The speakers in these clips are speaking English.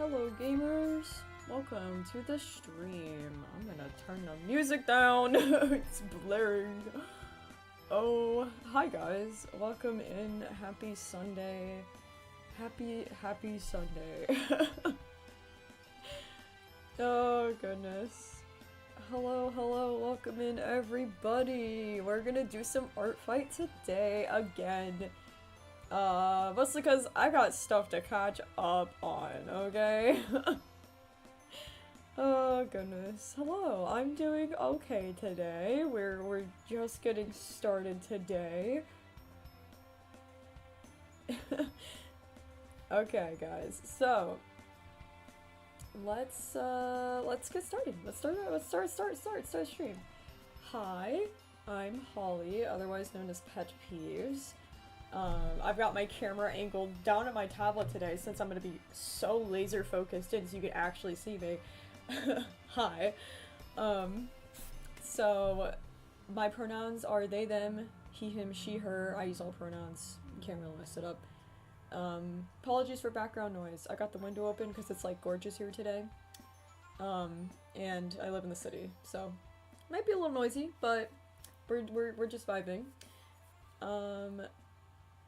Hello gamers, welcome to the stream. I'm gonna turn the music down, it's blaring. Oh, hi guys, welcome in, happy Sunday. Happy Sunday. Oh goodness. Hello, welcome in everybody. We're gonna do some ArtFight today again. Mostly because I got stuff to catch up on, okay? Oh goodness. Hello, I'm doing okay today. We're just getting started today. Okay, guys. So let's get started. Let's start stream. Hi, I'm Holly, otherwise known as PetPyves. I've got my camera angled down at my tablet today since I'm gonna be so laser focused in so you can actually see me. Hi. So my pronouns are they, them, he, him, she, her. I use all pronouns. You can't really mess it up. Apologies for background noise. I got the window open because it's like gorgeous here today. And I live in the city, so might be a little noisy, but we're just vibing.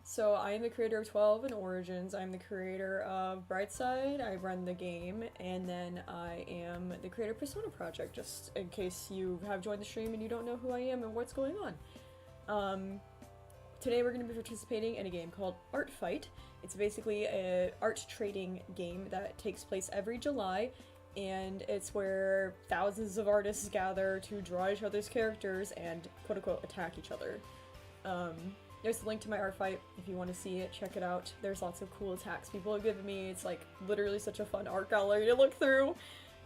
So I am the creator of 12 and Origins. I'm the creator of Brightside. I run the game, and then I am the creator of Persona Project, just in case you have joined the stream and you don't know who I am and what's going on. Today we're going to be participating in a game called ArtFight. It's basically an art trading game that takes place every July, and it's where thousands of artists gather to draw each other's characters and quote-unquote attack each other. There's a link to my ArtFight if you want to see it, check it out. There's lots of cool attacks people have given me. It's like literally such a fun art gallery to look through,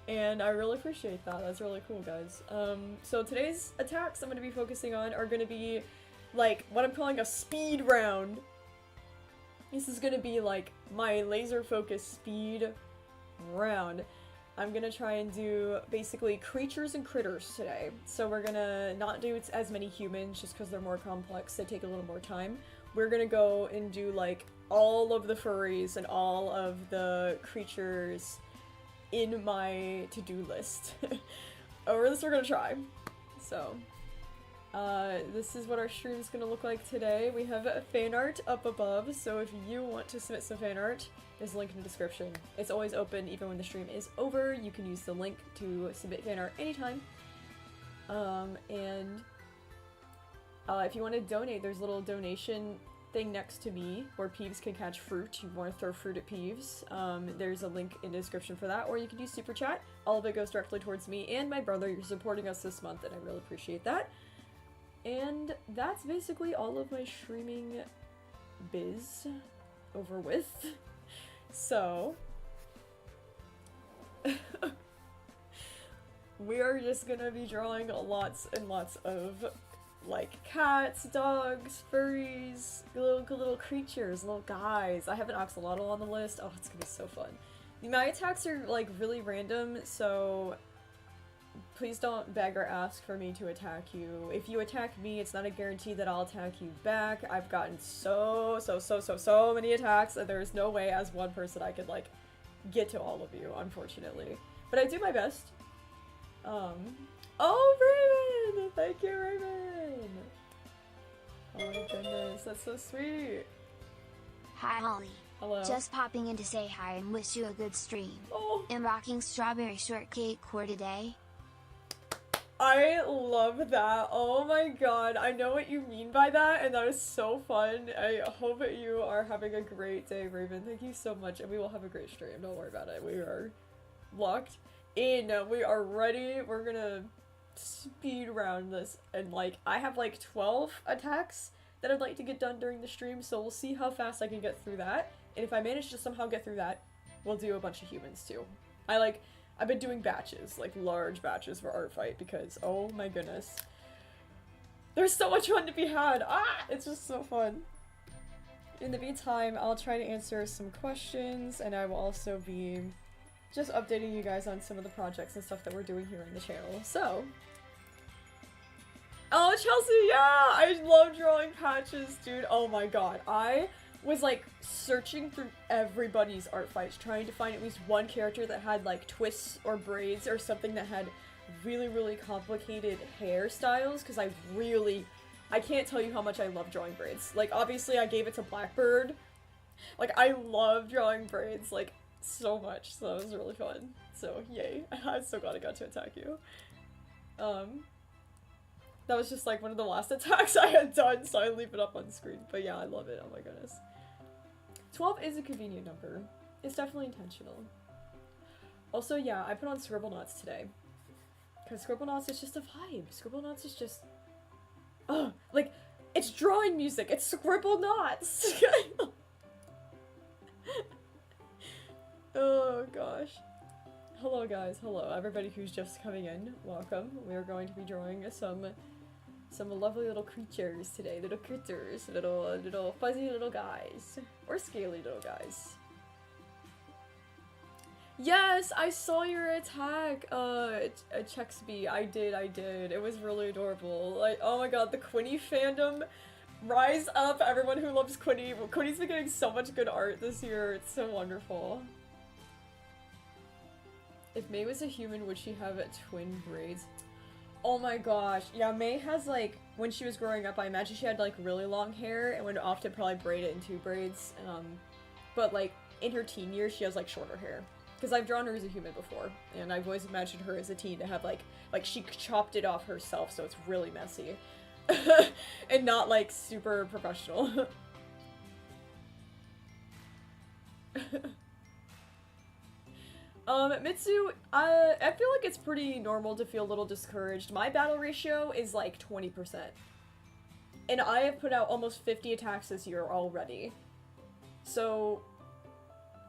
and I really appreciate that. That's really cool, guys. So today's attacks I'm going to be focusing on are going to be like what I'm calling a speed round. This is going to be like my laser focused speed round. I'm gonna try and do basically creatures and critters today. So we're gonna not do as many humans just because they're more complex, they take a little more time. We're gonna go and do like all of the furries and all of the creatures in my to-do list. Or at least we're gonna try. So this is what our stream is gonna look like today. We have fan art up above, so if you want to submit some fan art, there's a link in the description. It's always open even when the stream is over. You can use the link to submit fan art anytime. If you want to donate, there's a little donation thing next to me where Peeves can catch fruit. You want to throw fruit at Peeves. There's a link in the description for that, or you can use Super Chat. All of it goes directly towards me and my brother. You're supporting us this month, and I really appreciate that. And that's basically all of my streaming biz over with. So, we are just gonna be drawing lots and lots of, like, cats, dogs, furries, little creatures, little guys. I have an axolotl on the list. Oh, it's gonna be so fun. My attacks are, like, really random, so please don't beg or ask for me to attack you. If you attack me, it's not a guarantee that I'll attack you back. I've gotten so many attacks that there's no way as one person I could, like, get to all of you, unfortunately. But I do my best. Oh, Raven! Thank you, Raven! Oh my goodness, that's so sweet. Hi, Holly. Hello. Just popping in to say hi and wish you a good stream. Oh. I'm rocking strawberry shortcake core today. I love that. Oh my god, I know what you mean by that, and that is so fun. I hope that you are having a great day, Raven. Thank you so much, and we will have a great stream. Don't worry about it. We are locked in. We are ready. We're gonna speed round this, and like, I have like 12 attacks that I'd like to get done during the stream, so we'll see how fast I can get through that. And if I manage to somehow get through that, we'll do a bunch of humans too. I've been doing batches, like large batches for ArtFight because, oh my goodness. There's so much fun to be had! Ah! It's just so fun. In the meantime, I'll try to answer some questions, and I will also be just updating you guys on some of the projects and stuff that we're doing here on the channel. So, oh, Chelsea, yeah! I love drawing patches, dude. Oh my god. I was like searching through everybody's art fights, trying to find at least one character that had like twists or braids or something that had really, really complicated hairstyles, because I can't tell you how much I love drawing braids. Like, obviously I gave it to Blackbird. Like, I love drawing braids, like, so much, so it was really fun. So, yay. I'm so glad I got to attack you. That was just like one of the last attacks I had done, so I leave it up on screen. But yeah, I love it. Oh my goodness. 12 is a convenient number. It's definitely intentional. Also, yeah, I put on Scribblenauts today. Because Scribblenauts is just a vibe. Scribblenauts is just... oh, like, it's drawing music. It's Scribblenauts. Oh gosh. Hello guys, hello. Everybody who's just coming in, welcome. We are going to be drawing some lovely little creatures today. Little critters. Little fuzzy little guys. Or scaly little guys. Yes, I saw your attack, Chexby. I did. It was really adorable. Like, oh my god, the Quinny fandom. Rise up, everyone who loves Quinny. Quinny's been getting so much good art this year. It's so wonderful. If May was a human, would she have twin braids? Oh my gosh. Yeah, May has, like, when she was growing up, I imagine she had, like, really long hair and would often probably braid it in 2 braids. But, like, in her teen years, she has, like, shorter hair. Because I've drawn her as a human before, and I've always imagined her as a teen to have, like she chopped it off herself, so it's really messy. And not, like, super professional. Mitsu, I feel like it's pretty normal to feel a little discouraged. My battle ratio is like 20%. And I have put out almost 50 attacks this year already. So,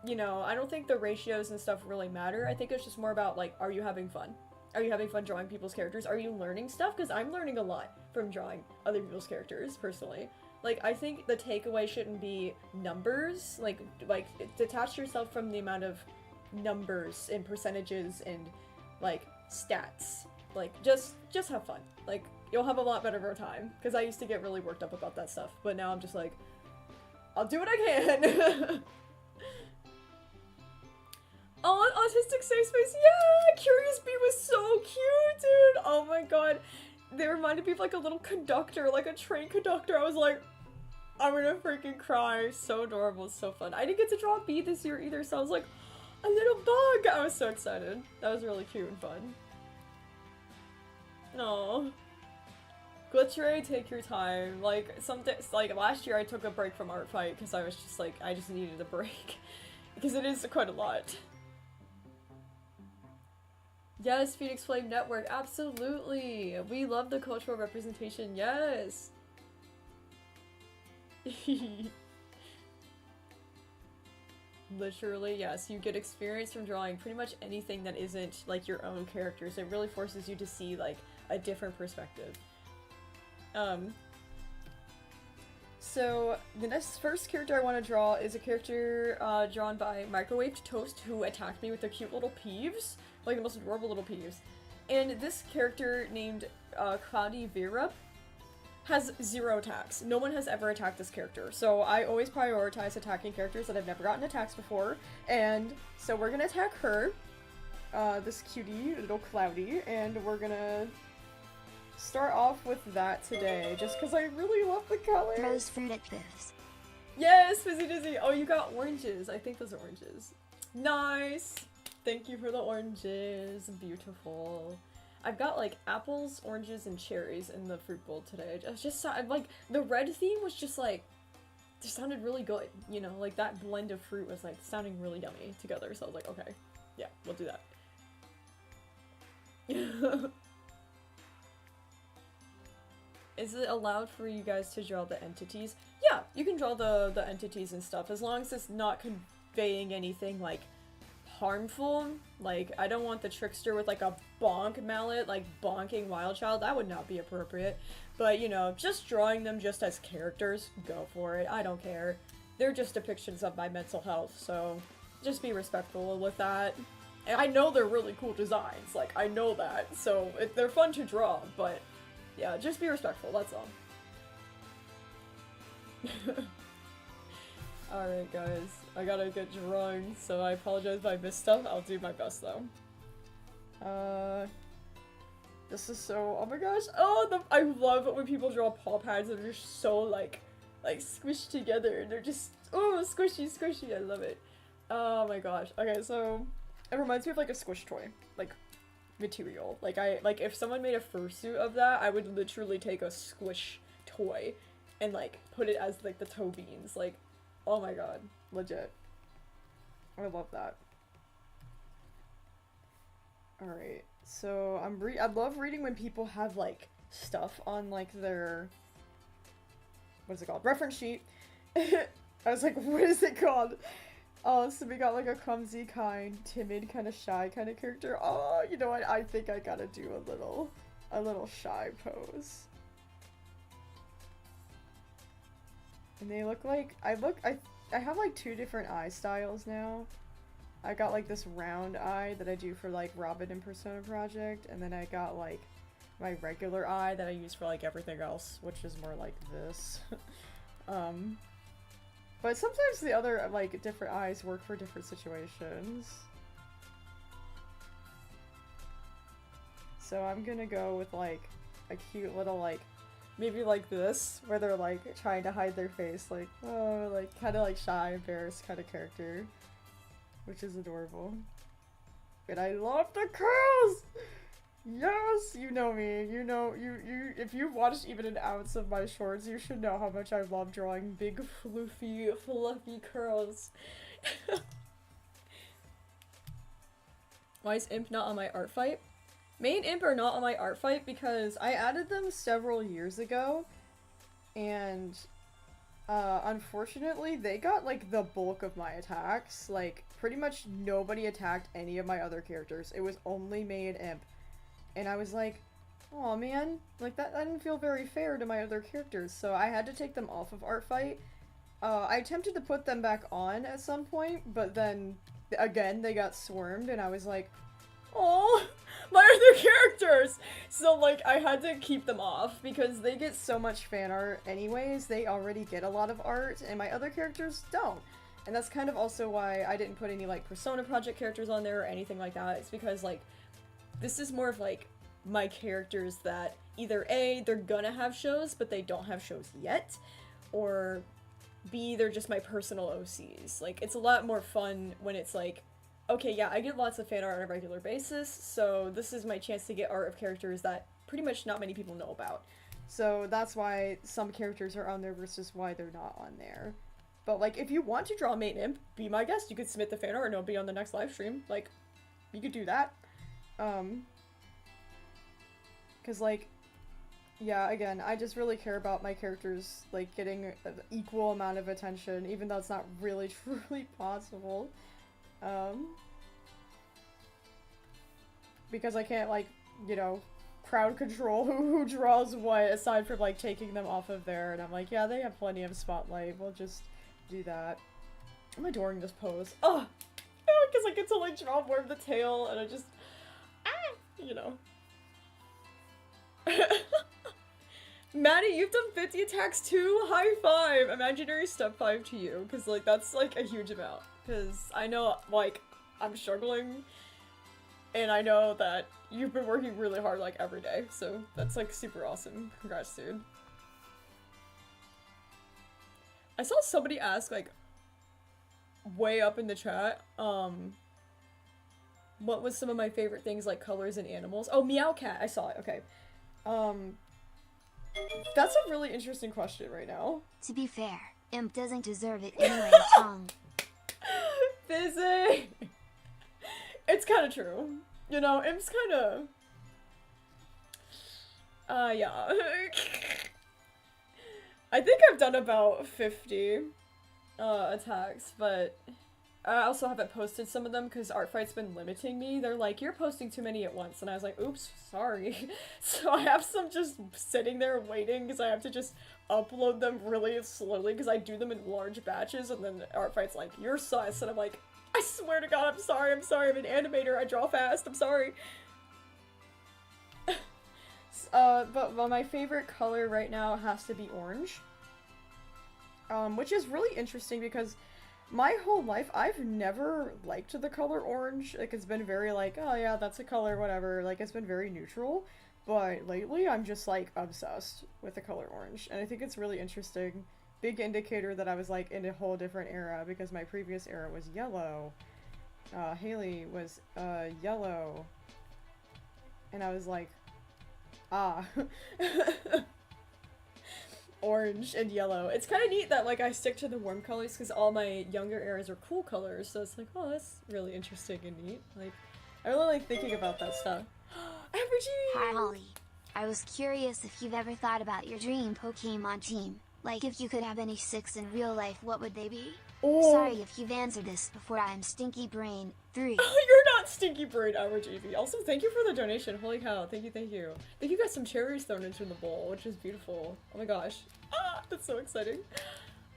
you know, I don't think the ratios and stuff really matter. I think it's just more about, like, are you having fun? Are you having fun drawing people's characters? Are you learning stuff? Because I'm learning a lot from drawing other people's characters, personally. Like, I think the takeaway shouldn't be numbers. Like detach yourself from the amount of numbers and percentages and, like, stats. Like, just have fun. Like, you'll have a lot better of a time. Because I used to get really worked up about that stuff. But now I'm just like, I'll do what I can. Oh, Autistic Safe Space, yeah! Curious Bee was so cute, dude! Oh my god. They reminded me of, like, a little conductor, like a train conductor. I was like, I'm gonna freaking cry. So adorable, so fun. I didn't get to draw a bee this year either, so I was like, a little bug! I was so excited. That was really cute and fun. Aww. Glitcheray, take your time. Like, like, last year I took a break from ArtFight because I was just like, I just needed a break. Because it is quite a lot. Yes, Phoenix Flame Network, absolutely! We love the cultural representation, yes! Literally, yes, you get experience from drawing pretty much anything that isn't, like, your own characters. It really forces you to see, like, a different perspective. So, the first character I want to draw is a character, drawn by Microwaved Toast, who attacked me with their cute little peeves. Like, the most adorable little peeves. And this character, named, Cloudy Vera, has 0 attacks. No one has ever attacked this character. So I always prioritize attacking characters that I've never gotten attacks before. And so we're gonna attack her, this cutie, little Cloudy, and we're gonna start off with that today, just because I really love the color. Throws fruit at Piffs. Yes, Fizzy Dizzy! Oh, you got oranges. I think those are oranges. Nice! Thank you for the oranges. Beautiful. I've got, like, apples, oranges, and cherries in the fruit bowl today. Like, the red theme was just, like, just sounded really good, you know? Like, that blend of fruit was, like, sounding really yummy together, so I was like, okay, yeah, we'll do that. Is it allowed for you guys to draw the entities? Yeah, you can draw the entities and stuff, as long as it's not conveying anything, like, harmful. Like, I don't want the trickster with, like, a bonk mallet, like, bonking Wild Child. That would not be appropriate. But, you know, just drawing them just as characters, go for it. I don't care. They're just depictions of my mental health, so just be respectful with that. And I know they're really cool designs, like, I know that, so they're fun to draw, but yeah, just be respectful, that's all. Alright guys, I gotta get drawing, so I apologize if I missed stuff. I'll do my best though. This is so, oh my gosh, I love when people draw paw pads and they're just so like squished together. They're just, oh, squishy, I love it. Oh my gosh. Okay, so it reminds me of like a squish toy, like material. Like if someone made a fursuit of that, I would literally take a squish toy and like put it as like the toe beans. Like, oh my god, legit. I love that. Alright, so I love reading when people have like stuff on like their, what is it called? Reference sheet. I was like, what is it called? Oh, so we got like a clumsy kind, timid, kind of shy kind of character. Oh, you know what? I think I gotta do a little shy pose. And they look like, I have like 2 different eye styles now. I got like this round eye that I do for like Robin and Persona Project, and then I got like my regular eye that I use for like everything else, which is more like this. But sometimes the other like different eyes work for different situations. So I'm gonna go with like a cute little like, maybe like this, where they're like trying to hide their face, like, oh, like kind of like shy, embarrassed kind of character. Which is adorable. And I love the curls! Yes! You know me. You know, if you've watched even an ounce of my shorts, you should know how much I love drawing big, fluffy curls. Why is Imp not on my ArtFight? Main Imp are not on my ArtFight because I added them several years ago, and unfortunately, they got, like, the bulk of my attacks. Like, pretty much nobody attacked any of my other characters. It was only Main Imp. And I was like, aw, man. Like, that didn't feel very fair to my other characters. So I had to take them off of ArtFight. I attempted to put them back on at some point, but then, again, they got swarmed, and I was like, oh, my other characters! So, like, I had to keep them off because they get so much fan art anyways. They already get a lot of art, and my other characters don't. And that's kind of also why I didn't put any, like, Persona Project characters on there or anything like that. It's because, like, this is more of, like, my characters that either A, they're gonna have shows, but they don't have shows yet, or B, they're just my personal OCs. Like, it's a lot more fun when it's like, okay, yeah, I get lots of fan art on a regular basis, so this is my chance to get art of characters that pretty much not many people know about. So that's why some characters are on there versus why they're not on there. But, like, if you want to draw Main Imp, be my guest. You could submit the fan art and it'll be on the next live stream. Like, you could do that. Cause, like, yeah, again, I just really care about my characters, like, getting an equal amount of attention, even though it's not really truly possible. Because I can't, like, you know, crowd control who draws what, aside from, like, taking them off of there, and I'm like, yeah, they have plenty of spotlight, we'll just do that. I'm adoring this pose. Oh! Because I get to, like, draw more of the tail, and I just, you know. Maddie, you've done 50 attacks too? High five! Imaginary step 5 to you, because, like, that's, like, a huge amount. Because I know, like, I'm struggling, and I know that you've been working really hard, like, every day, so that's, like, super awesome. Congrats, dude. I saw somebody ask, like, way up in the chat, what was some of my favorite things, like, colors and animals? Oh, Meowcat! I saw it, okay. That's a really interesting question right now. To be fair, Imp doesn't deserve it anyway, Tom. Fizzy! It's kind of true. You know, Imp's kind of... yeah. I think I've done about 50 attacks, but I also haven't posted some of them because ArtFight's been limiting me. They're like, you're posting too many at once, and I was like, oops, sorry. So I have some just sitting there waiting because I have to just upload them really slowly because I do them in large batches, and then ArtFight's like, you're sus, and I'm like, I swear to God, I'm sorry, I'm an animator, I draw fast, I'm sorry. But well, my favorite color right now has to be orange. which is really interesting because my whole life I've never liked the color orange. Like, it's been very like, oh yeah, that's a color, whatever. Like, it's been very neutral. But lately I'm just like obsessed with the color orange, and I think it's really interesting. Big indicator that I was like in a whole different era, because my previous era was yellow. Haley was yellow. And I was like, ah. Orange and yellow. It's kind of neat that like I stick to the warm colors because all my younger eras are cool colors, so it's like, oh, that's really interesting and neat. Like, I really like thinking about that stuff. Averaging! Hi Holly. I was curious if you've ever thought about your dream Pokemon team. Like, if you could have any 6 in real life, what would they be? Oh. Sorry if you've answered this before. I'm Stinky Brain 3. You're not Stinky Brain, Average Evie. Also, thank you for the donation. Holy cow, thank you, thank you. I think you got some cherries thrown into the bowl, which is beautiful. Oh my gosh. Ah, that's so exciting.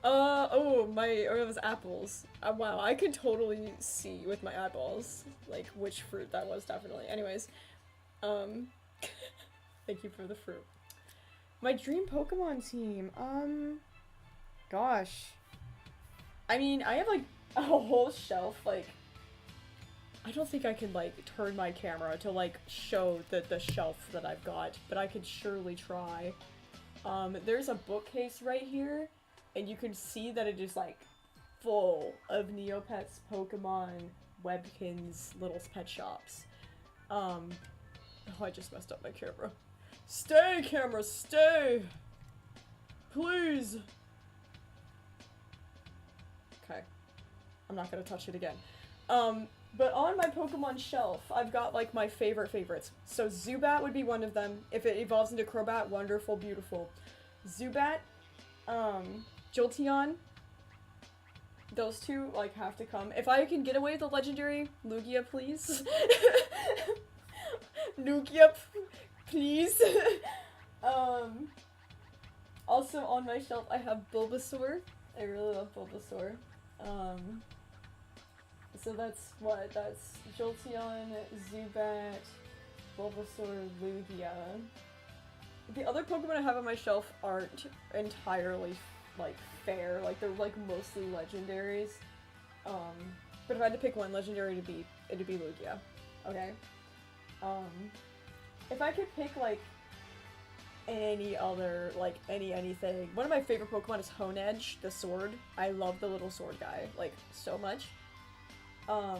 Oh, it was apples. Wow, I could totally see with my eyeballs, like, which fruit that was, definitely. Anyways, thank you for the fruit. My dream Pokemon team, gosh. I mean, I have, like, a whole shelf, like, I don't think I can, like, turn my camera to, like, show the shelf that I've got, but I could surely try. There's a bookcase right here, and you can see that it is, like, full of Neopets, Pokemon, Webkins, little pet shops. Oh, I just messed up my camera. Stay, camera, stay! Please! Okay. I'm not gonna touch it again. But on my Pokemon shelf, I've got, like, my favorites. So Zubat would be one of them. If it evolves into Crobat, wonderful, beautiful. Zubat, Jolteon, those two, like, have to come. If I can get away with the legendary, Lugia, please. Lugia, please. Also on my shelf, I have Bulbasaur. I really love Bulbasaur. So that's what? That's Jolteon, Zubat, Bulbasaur, Lugia. The other Pokemon I have on my shelf aren't entirely, like, fair. Like, they're, like, mostly legendaries. But if I had to pick one legendary, it'd be Lugia. Okay? If I could pick, like, any other, like, anything. One of my favorite Pokemon is Honedge, the sword. I love the little sword guy, like, so much. I'm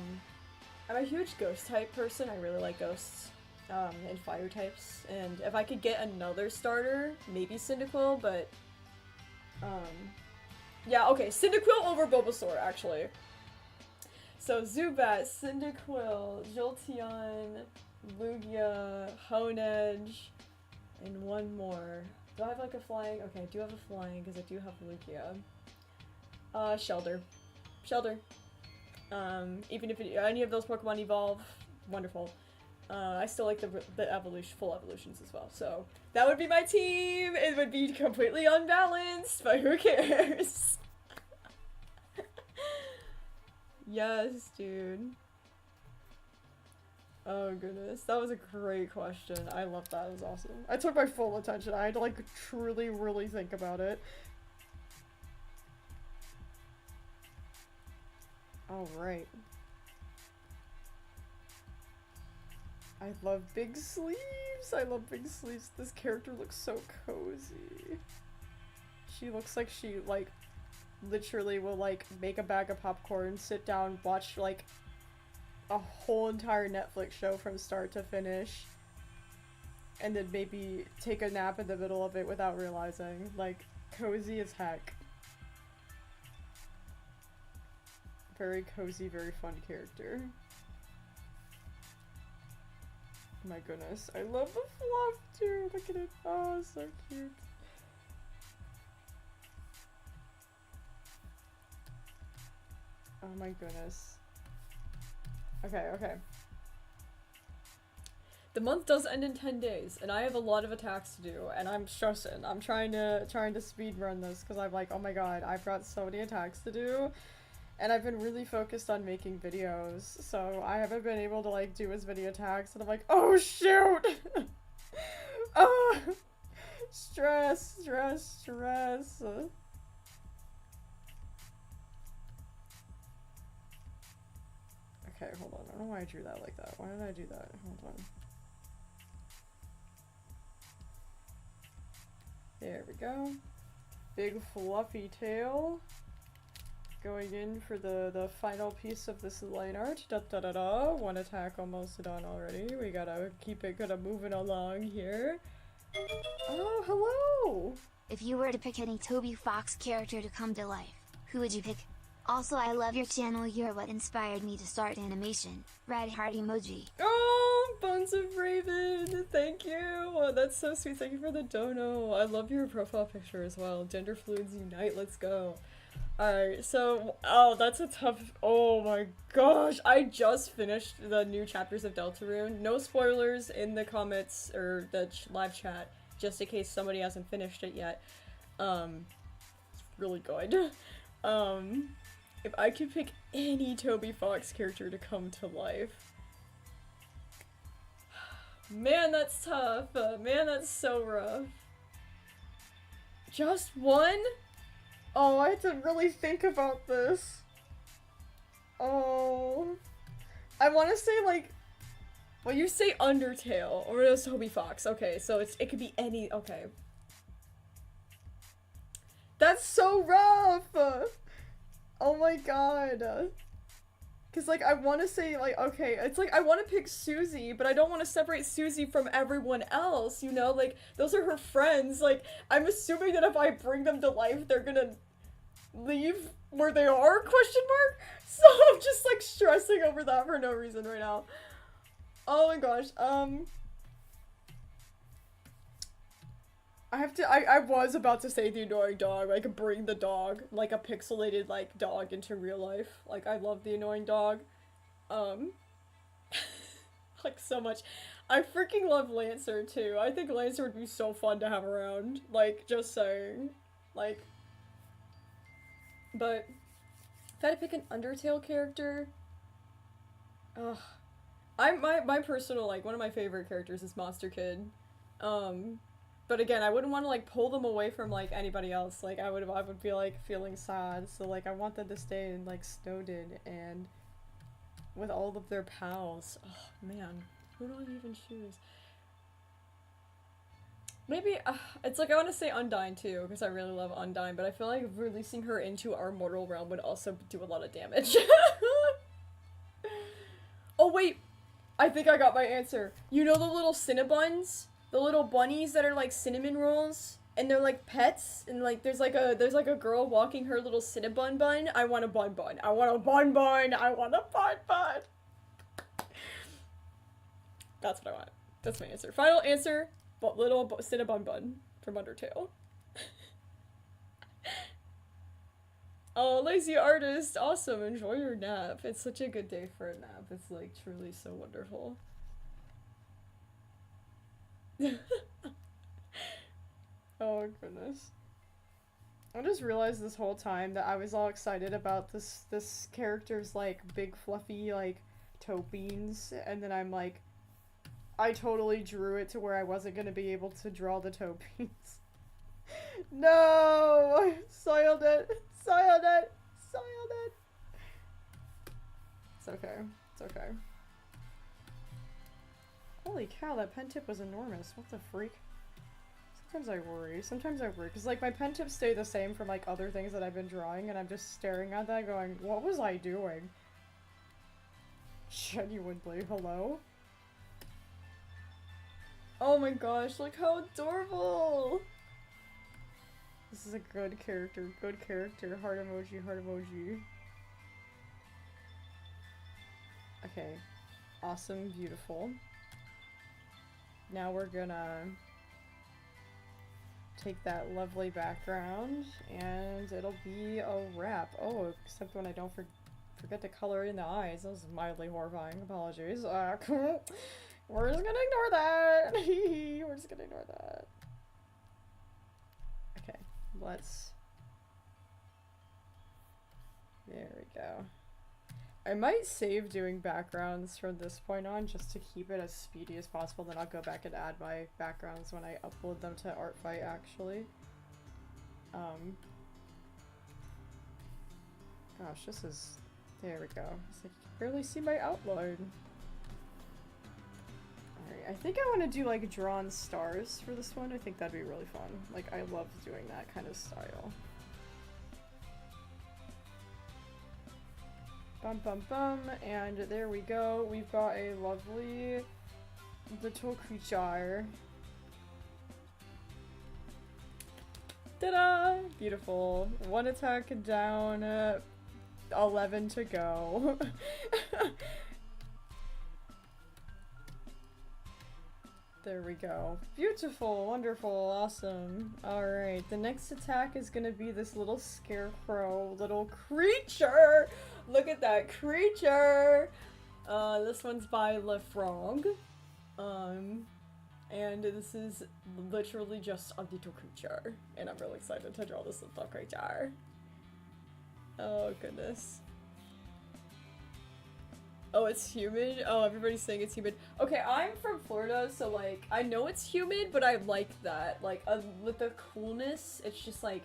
a huge ghost type person. I really like ghosts, and fire types. And if I could get another starter, maybe Cyndaquil, but, yeah, okay, Cyndaquil over Bulbasaur, actually. So, Zubat, Cyndaquil, Jolteon, Lugia, Honedge, and one more. Do I have, like, a flying? Okay, I do have a flying, because I do have Lugia. Shelter. Shelter. Even if any of those Pokemon evolve, wonderful. I still like the full evolutions as well, so that would be my team! It would be completely unbalanced, but who cares? Yes, dude. Oh goodness, that was a great question. I love that, it was awesome. I took my full attention, I had to, like, truly, really think about it. Alright. I love big sleeves! I love big sleeves. This character looks so cozy. She looks like she, like, literally will, like, make a bag of popcorn, sit down, watch, like, a whole entire Netflix show from start to finish, and then maybe take a nap in the middle of it without realizing. Like, cozy as heck. Very cozy, very fun character. My goodness, I love the fluff too. Look at it. Oh, so cute. Oh my goodness. Okay, okay. The month does end in 10 days, and I have a lot of attacks to do, and I'm stressing. I'm trying to speed run this because I'm like, oh my god, I've got so many attacks to do. And I've been really focused on making videos, so I haven't been able to, like, do as many attacks, and I'm like, oh shoot! Oh! Stress, stress, stress. hold on. I don't know why I drew that like that. Why did I do that? Hold on. There we go. Big fluffy tail. Going in for the final piece of this line art. Da da da da. One attack almost done already. We gotta keep it kind of moving along here. Oh, hello! If you were to pick any Toby Fox character to come to life, who would you pick? Also, I love your channel, you're what inspired me to start animation. Red heart emoji. Oh, Bones of Raven! Thank you! Oh, that's so sweet. Thank you for the dono. I love your profile picture as well. Gender fluids unite, let's go. Alright, so, oh, that's a tough, oh my gosh, I just finished the new chapters of Deltarune. No spoilers in the comments, or the live chat, just in case somebody hasn't finished it yet. It's really good. If I could pick any Toby Fox character to come to life. Man, that's tough. Man, that's so rough. Just one? Oh, I have to really think about this. Oh. I want to say, like, well, you say Undertale, or it was Toby Fox. Okay, so it could be any, okay. That's so rough! Oh my god. Cause, like, I want to say, like, okay, it's like, I want to pick Susie, but I don't want to separate Susie from everyone else, you know? Like, those are her friends. Like, I'm assuming that if I bring them to life, they're gonna leave where they are, question mark? So I'm just, like, stressing over that for no reason right now. Oh my gosh, I was about to say the annoying dog, like, bring the dog, like a pixelated, like, dog into real life. Like, I love the annoying dog. Like, so much. I freaking love Lancer, too. I think Lancer would be so fun to have around. Like, just saying. Like, but if I had to pick an Undertale character, ugh. My personal, like, one of my favorite characters is Monster Kid. But again, I wouldn't want to, like, pull them away from, like, anybody else. Like, I would be, like, feeling sad. So, like, I want them to stay in, like, Snowdin and with all of their pals. Oh, man. Who do I even choose? Maybe, it's like, I want to say Undyne, too, because I really love Undyne, but I feel like releasing her into our mortal realm would also do a lot of damage. Oh, wait! I think I got my answer. You know the little Cinnabuns? The little bunnies that are like cinnamon rolls, and they're like pets, and like there's like a girl walking her little Cinnabon bun. I want a bun bun. I want a bun bun. I want a bun bun. That's what I want. That's my answer. Final answer, but little Cinnabon bun from Undertale. Oh, lazy artist. Awesome. Enjoy your nap. It's such a good day for a nap. It's like truly so wonderful. Oh goodness. I just realized this whole time that I was all excited about this character's like big fluffy like toe beans, and then I'm like, I totally drew it to where I wasn't gonna be able to draw the toe beans. No! Soiled it! Soiled it! Soiled it! It's okay. It's okay. Holy cow, that pen tip was enormous. What the freak? Sometimes I worry. Sometimes I worry. Because, like, my pen tips stay the same from, like, other things that I've been drawing, and I'm just staring at that going, what was I doing? Genuinely, hello? Oh my gosh, look how adorable! This is a good character. Good character. Heart emoji, heart emoji. Okay. Awesome, beautiful. Now we're gonna take that lovely background and it'll be a wrap. Oh, except when I don't forget to color in the eyes. That was mildly horrifying. Apologies. We're just gonna ignore that. We're just gonna ignore that. Okay, let's... There we go. I might save doing backgrounds from this point on just to keep it as speedy as possible, then I'll go back and add my backgrounds when I upload them to ArtFight, actually. Gosh, this is There we go. It's like you can barely see my outline. Alright, I think I want to do like drawn stars for this one. I think that'd be really fun. Like, I love doing that kind of style. Bum bum bum, and there we go. We've got a lovely little creature. Ta-da! Beautiful. One attack down, 11 to go. There we go. Beautiful, wonderful, awesome. Alright, the next attack is gonna be this little scarecrow, little creature! Look at that creature! This one's by LeFrog. And this is literally just a little creature. And I'm really excited to draw this little creature. Oh, goodness. Oh, it's humid? Oh, everybody's saying it's humid. Okay, I'm from Florida, so, like, I know it's humid, but I like that. Like, with the coolness, it's just, like,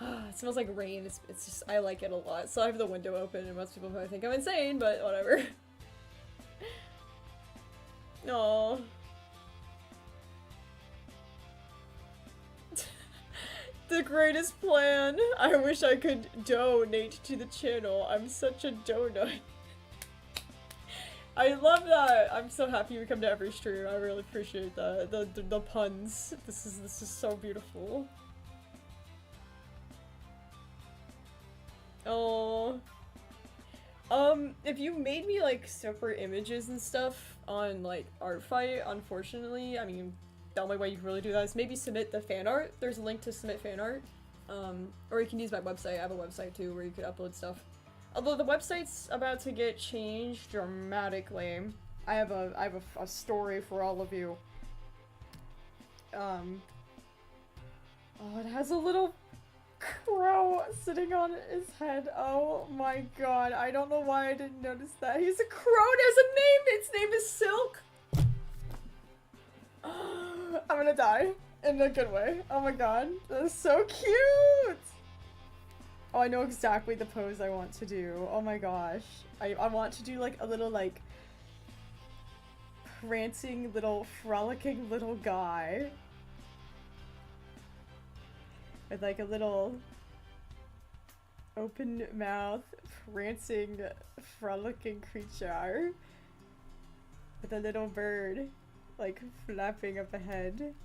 it smells like rain. It's just, I like it a lot. So I have the window open, and most people probably think I'm insane, but whatever. Aww. The greatest plan. I wish I could donate to the channel. I'm such a donut. I love that. I'm so happy you come to every stream. I really appreciate that. The puns. This is so beautiful. Oh. If you made me like separate images and stuff on like ArtFight, unfortunately, I mean, the only way you can really do that is maybe submit the fan art. There's a link to submit fan art. Or you can use my website. I have a website too where you could upload stuff. Although the website's about to get changed dramatically. I have a story for all of you. Oh, it has a little crow sitting on his head. Oh my god, I don't know why I didn't notice that. He's a crow and has a name! Its name is Silk! I'm gonna die. In a good way. Oh my god, that is so cute! Oh, I know exactly the pose I want to do. Oh my gosh. I want to do like a little like prancing little frolicking little guy. With like a little open mouth prancing frolicking creature. With a little bird like flapping up ahead.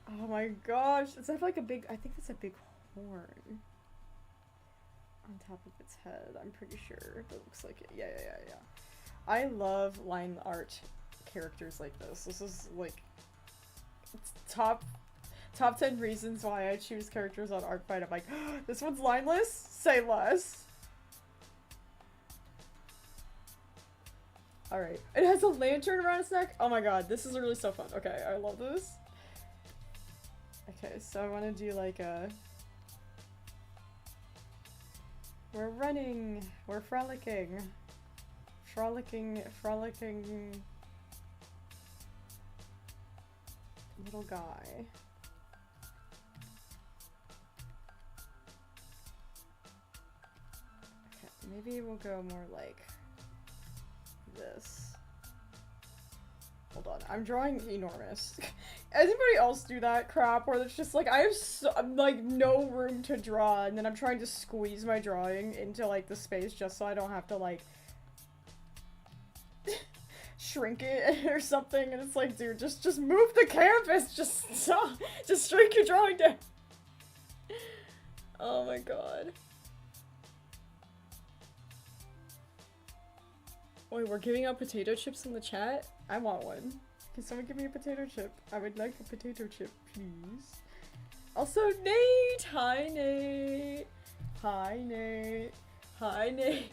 Oh my gosh, does that have like a big, I think that's a big horn on top of its head, I'm pretty sure. That looks like it. Yeah. I love line art characters like this. This is like top 10 reasons why I choose characters on ArtFight. I'm like, oh, this one's lineless? Say less. Alright, it has a lantern around its neck? Oh my god, this is really so fun. Okay, I love this. Okay, so I want to do like a... We're running! We're frolicking! Frolicking... Little guy. Okay, maybe we'll go more like this. Hold on, I'm drawing enormous. Anybody else do that crap where it's just like I have like no room to draw and then I'm trying to squeeze my drawing into like the space just so I don't have to like shrink it or something, and it's like, dude, just move the canvas, just stop, just shrink your drawing down. Oh my god. Wait, we're giving out potato chips in the chat? I want one. Can someone give me a potato chip? I would like a potato chip, please. Also, Nate! Hi, Nate! Hi, Nate! Hi, Nate!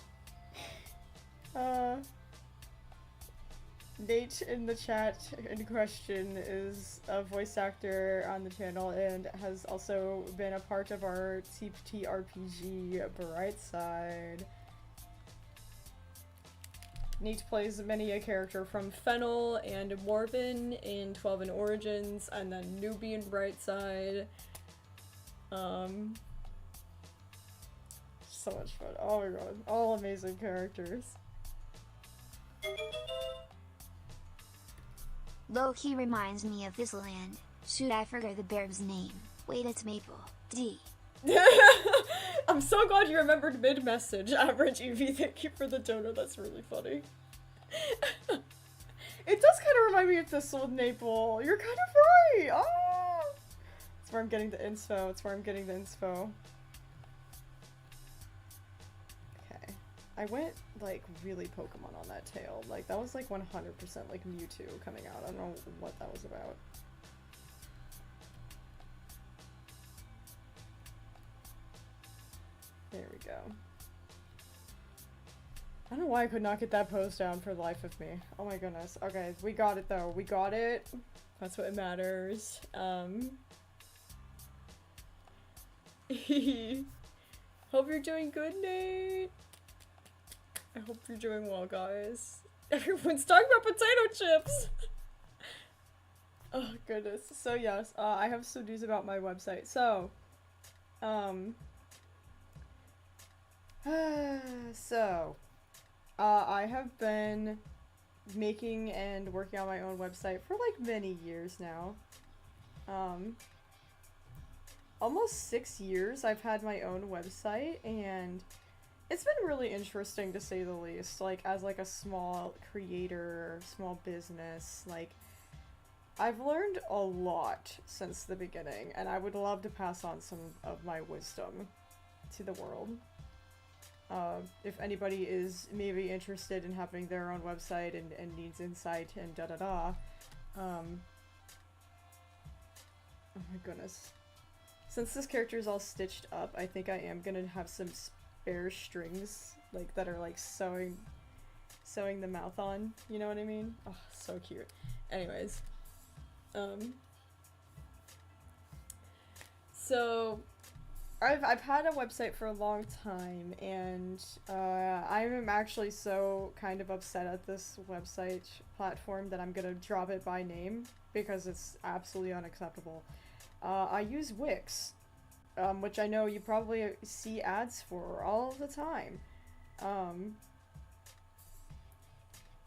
Nate in the chat in question is a voice actor on the channel and has also been a part of our TRPG Brightside. Nate plays many a character from Fennel and Morven in 12 and Origins, and then Newbie in Brightside. so much fun. Oh my god. All amazing characters. Low-key reminds me of this land. Shoot, I forgot the bear's name. Wait, it's Maple. D. I'm so glad you remembered mid-message. Average EV, thank you for the donor. That's really funny. It does kind of remind me of Thistle with Maple. You're kind of right. Oh, that's where I'm getting the inspo. That's where I'm getting the inspo. Okay, I went like really Pokemon on that tail. Like that was like 100% like Mewtwo coming out. I don't know what that was about. There we go. I don't know why I could not get that pose down for the life of me. Oh my goodness. Okay, we got it though. We got it. That's what matters. Hope you're doing good, Nate. I hope you're doing well, guys. Everyone's talking about potato chips! Oh goodness. So yes, I have some news about my website. So, I have been making and working on my own website for like many years now. Almost 6 years I've had my own website, and it's been really interesting to say the least. Like, as like a small creator, small business, like, I've learned a lot since the beginning, and I would love to pass on some of my wisdom to the world. If anybody is maybe interested in having their own website and needs insight and da-da-da, oh my goodness. Since this character is all stitched up, I think I am gonna have some spare strings, like, that are, like, sewing the mouth on, you know what I mean? Oh, so cute. Anyways, so I've had a website for a long time, and I'm actually so kind of upset at this website platform that I'm gonna drop it by name because it's absolutely unacceptable. I use Wix, which I know you probably see ads for all the time.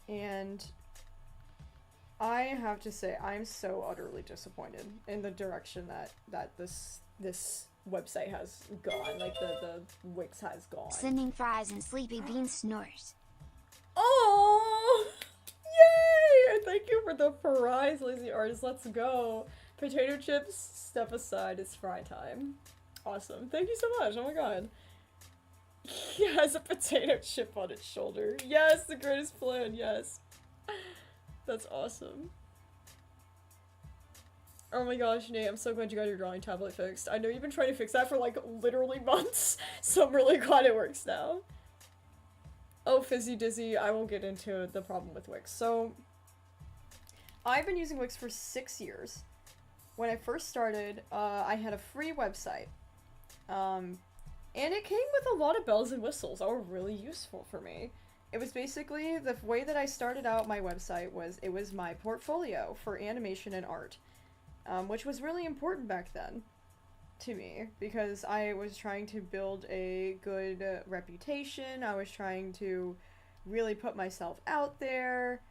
And I have to say, I'm so utterly disappointed in the direction that this website has gone, like the Wix has gone. Sending fries and sleepy bean snores. Oh, yay! Thank you for the fries, lazy artist. Let's go. Potato chips, step aside. It's fry time. Awesome. Thank you so much. Oh my god. He has a potato chip on its shoulder. Yes, the greatest plan. Yes. That's awesome. Oh my gosh, Nate, I'm so glad you got your drawing tablet fixed. I know you've been trying to fix that for like literally months, so I'm really glad it works now. Oh, Fizzy Dizzy, I will get into the problem with Wix. So, I've been using Wix for 6 years. When I first started, I had a free website. And it came with a lot of bells and whistles that were really useful for me. It was basically, the way that I started out my website was, it was my portfolio for animation and art. Which was really important back then to me, because I was trying to build a good reputation, I was trying to really put myself out there,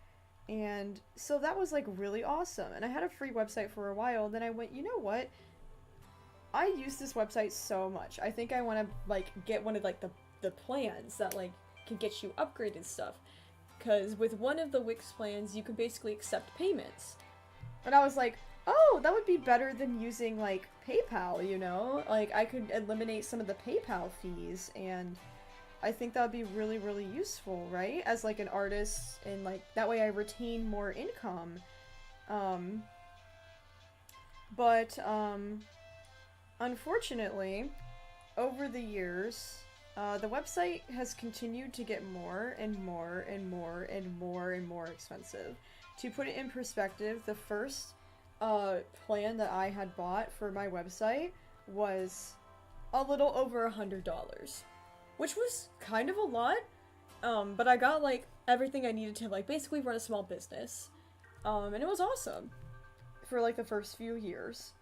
and so that was like really awesome. And I had a free website for a while, then I went, you know what? I use this website so much. I think I want to like get one of like the plans that like can get you upgraded stuff. Because with one of the Wix plans, you can basically accept payments. And I was like, oh, that would be better than using, like, PayPal, you know? Like, I could eliminate some of the PayPal fees, and I think that would be really, really useful, right? As, like, an artist, and, like, that way I retain more income. But unfortunately, over the years, the website has continued to get more and more and more and more and more expensive. To put it in perspective, the first plan that I had bought for my website was a little over $100, which was kind of a lot, but I got like everything I needed to like basically run a small business, and it was awesome for like the first few years.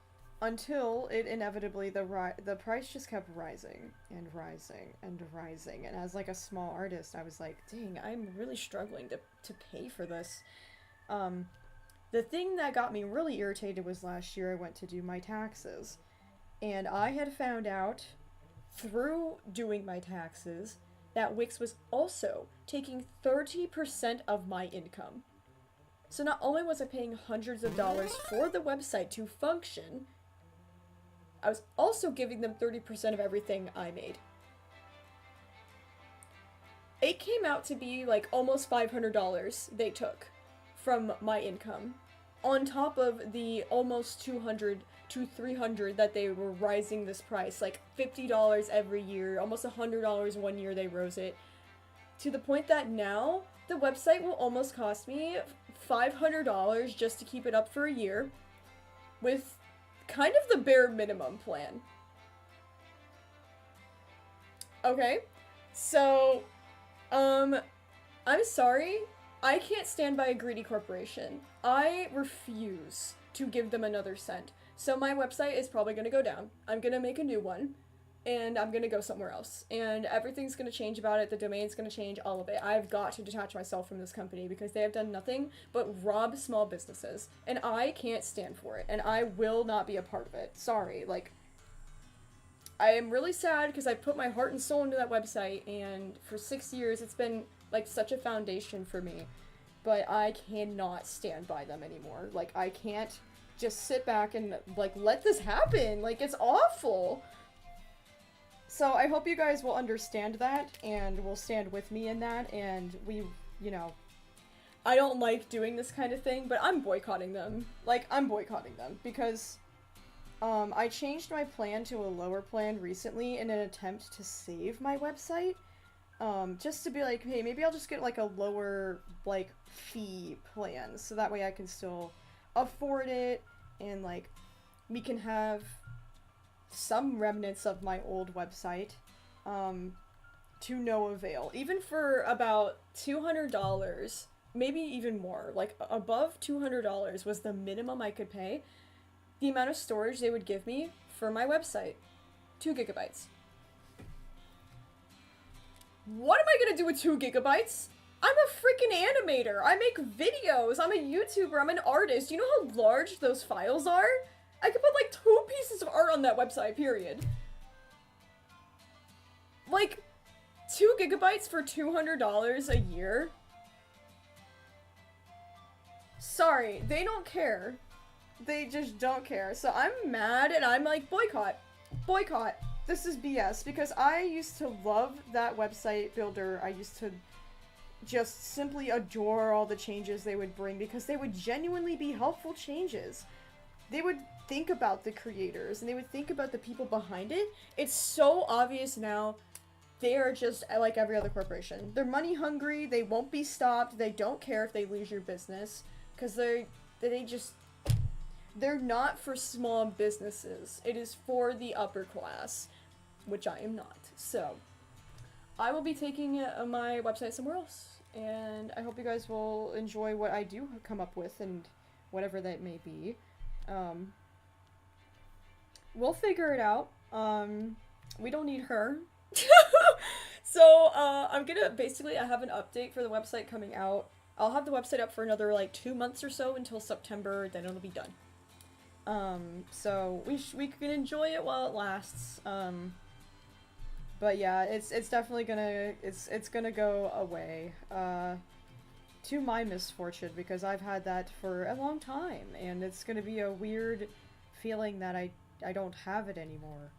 until it inevitably, the price just kept rising and rising and rising. And as like a small artist, I was like, dang, I'm really struggling to pay for this. The thing that got me really irritated was last year I went to do my taxes. And I had found out through doing my taxes that Wix was also taking 30% of my income. So not only was I paying hundreds of dollars for the website to function, I was also giving them 30% of everything I made. It came out to be like almost $500 they took from my income, on top of the almost $200 to $300 that they were rising this price, like $50 every year, almost $100 one year they rose it, to the point that now the website will almost cost me $500 just to keep it up for a year, with kind of the bare minimum plan. Okay, so, I'm sorry, I can't stand by a greedy corporation. I refuse to give them another cent. So my website is probably going to go down. I'm going to make a new one, and I'm going to go somewhere else. And everything's going to change about it. The domain's going to change, all of it. I've got to detach myself from this company because they have done nothing but rob small businesses. And I can't stand for it. And I will not be a part of it. Sorry. Like, I am really sad because I put my heart and soul into that website, and for 6 years it's been like such a foundation for me, but I cannot stand by them anymore. Like, I can't just sit back and like let this happen. Like, it's awful. So I hope you guys will understand that and will stand with me in that, and we, you know, I don't like doing this kind of thing, but I'm boycotting them. Like, I'm boycotting them because I changed my plan to a lower plan recently in an attempt to save my website. Just to be like, hey, maybe I'll just get like a lower, like, fee plan, so that way I can still afford it, and like, we can have some remnants of my old website, to no avail. Even for about $200, maybe even more, like, above $200 was the minimum I could pay, the amount of storage they would give me for my website. 2 gigabytes. What am I gonna do with 2 gigabytes? I'm a freaking animator. I make videos. I'm a YouTuber. I'm an artist. You know how large those files are? I could put like 2 pieces of art on that website, period. Like, 2 gigabytes for $200 a year? Sorry, they don't care. They just don't care. So I'm mad and I'm like, boycott. Boycott. This is BS, because I used to love that website builder. I used to just simply adore all the changes they would bring, because they would genuinely be helpful changes. They would think about the creators, and they would think about the people behind it. It's so obvious now. They are just like every other corporation. They're money hungry. They won't be stopped. They don't care if they lose your business, because they're not for small businesses. It is for the upper class, which I am not. So, I will be taking my website somewhere else, and I hope you guys will enjoy what I do come up with, and whatever that may be. We'll figure it out. We don't need her. So, I'm gonna, basically, I have an update for the website coming out. I'll have the website up for another, like, 2 months or so until September, then it'll be done. So we can enjoy it while it lasts. But yeah, it's definitely gonna, it's gonna go away, to my misfortune, because I've had that for a long time, and it's gonna be a weird feeling that I don't have it anymore.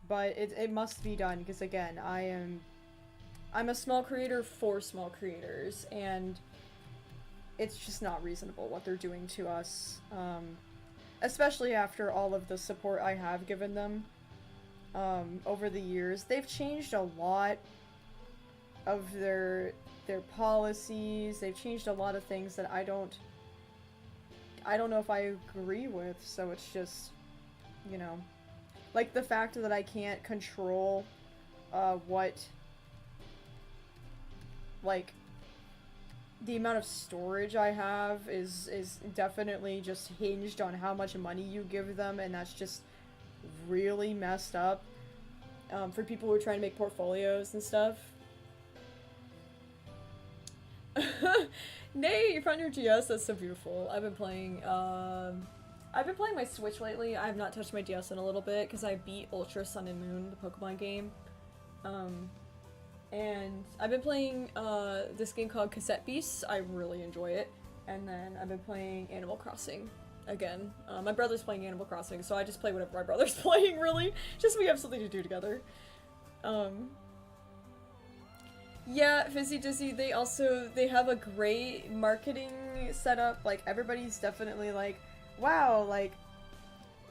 But it must be done, because again, I'm a small creator for small creators, and it's just not reasonable what they're doing to us, especially after all of the support I have given them, over the years. They've changed a lot of their policies. They've changed a lot of things that I don't know if I agree with, so it's just, you know, like the fact that I can't control, what, like, the amount of storage I have is definitely just hinged on how much money you give them, and that's just really messed up for people who are trying to make portfolios and stuff. Nay, you found your GS. That's so beautiful. I've been playing my Switch lately. I have not touched my DS in a little bit because I beat Ultra Sun and Moon, the Pokemon game. And I've been playing this game called Cassette Beasts. I really enjoy it. And then I've been playing Animal Crossing again. My brother's playing Animal Crossing, so I just play whatever my brother's playing, really. Just so we have something to do together. Yeah, Fizzy Dizzy, they have a great marketing setup. Like, everybody's definitely like, wow, like,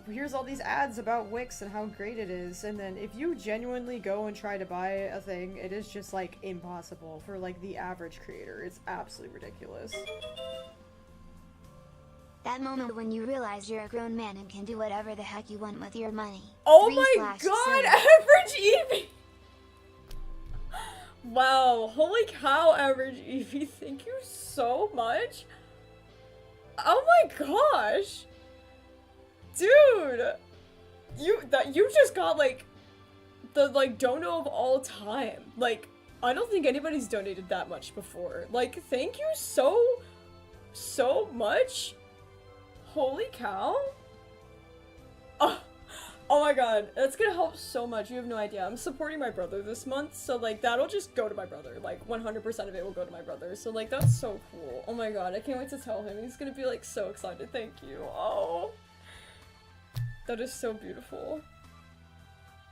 here's all these ads about Wix and how great it is, and then if you genuinely go and try to buy a thing, it is just, like, impossible for, like, the average creator. It's absolutely ridiculous. That moment when you realize you're a grown man and can do whatever the heck you want with your money. Oh my god, Average Evie! Wow, holy cow, Average Evie, thank you so much! Oh my gosh! Dude! You just got, like, the, like, dono of all time. Like, I don't think anybody's donated that much before. Like, thank you so much! Holy cow! Oh my god, that's gonna help so much, you have no idea. I'm supporting my brother this month, so, like, that'll just go to my brother. Like, 100% of it will go to my brother, so, like, that's so cool. Oh my god, I can't wait to tell him. He's gonna be, like, so excited. Thank you. Oh. That is so beautiful.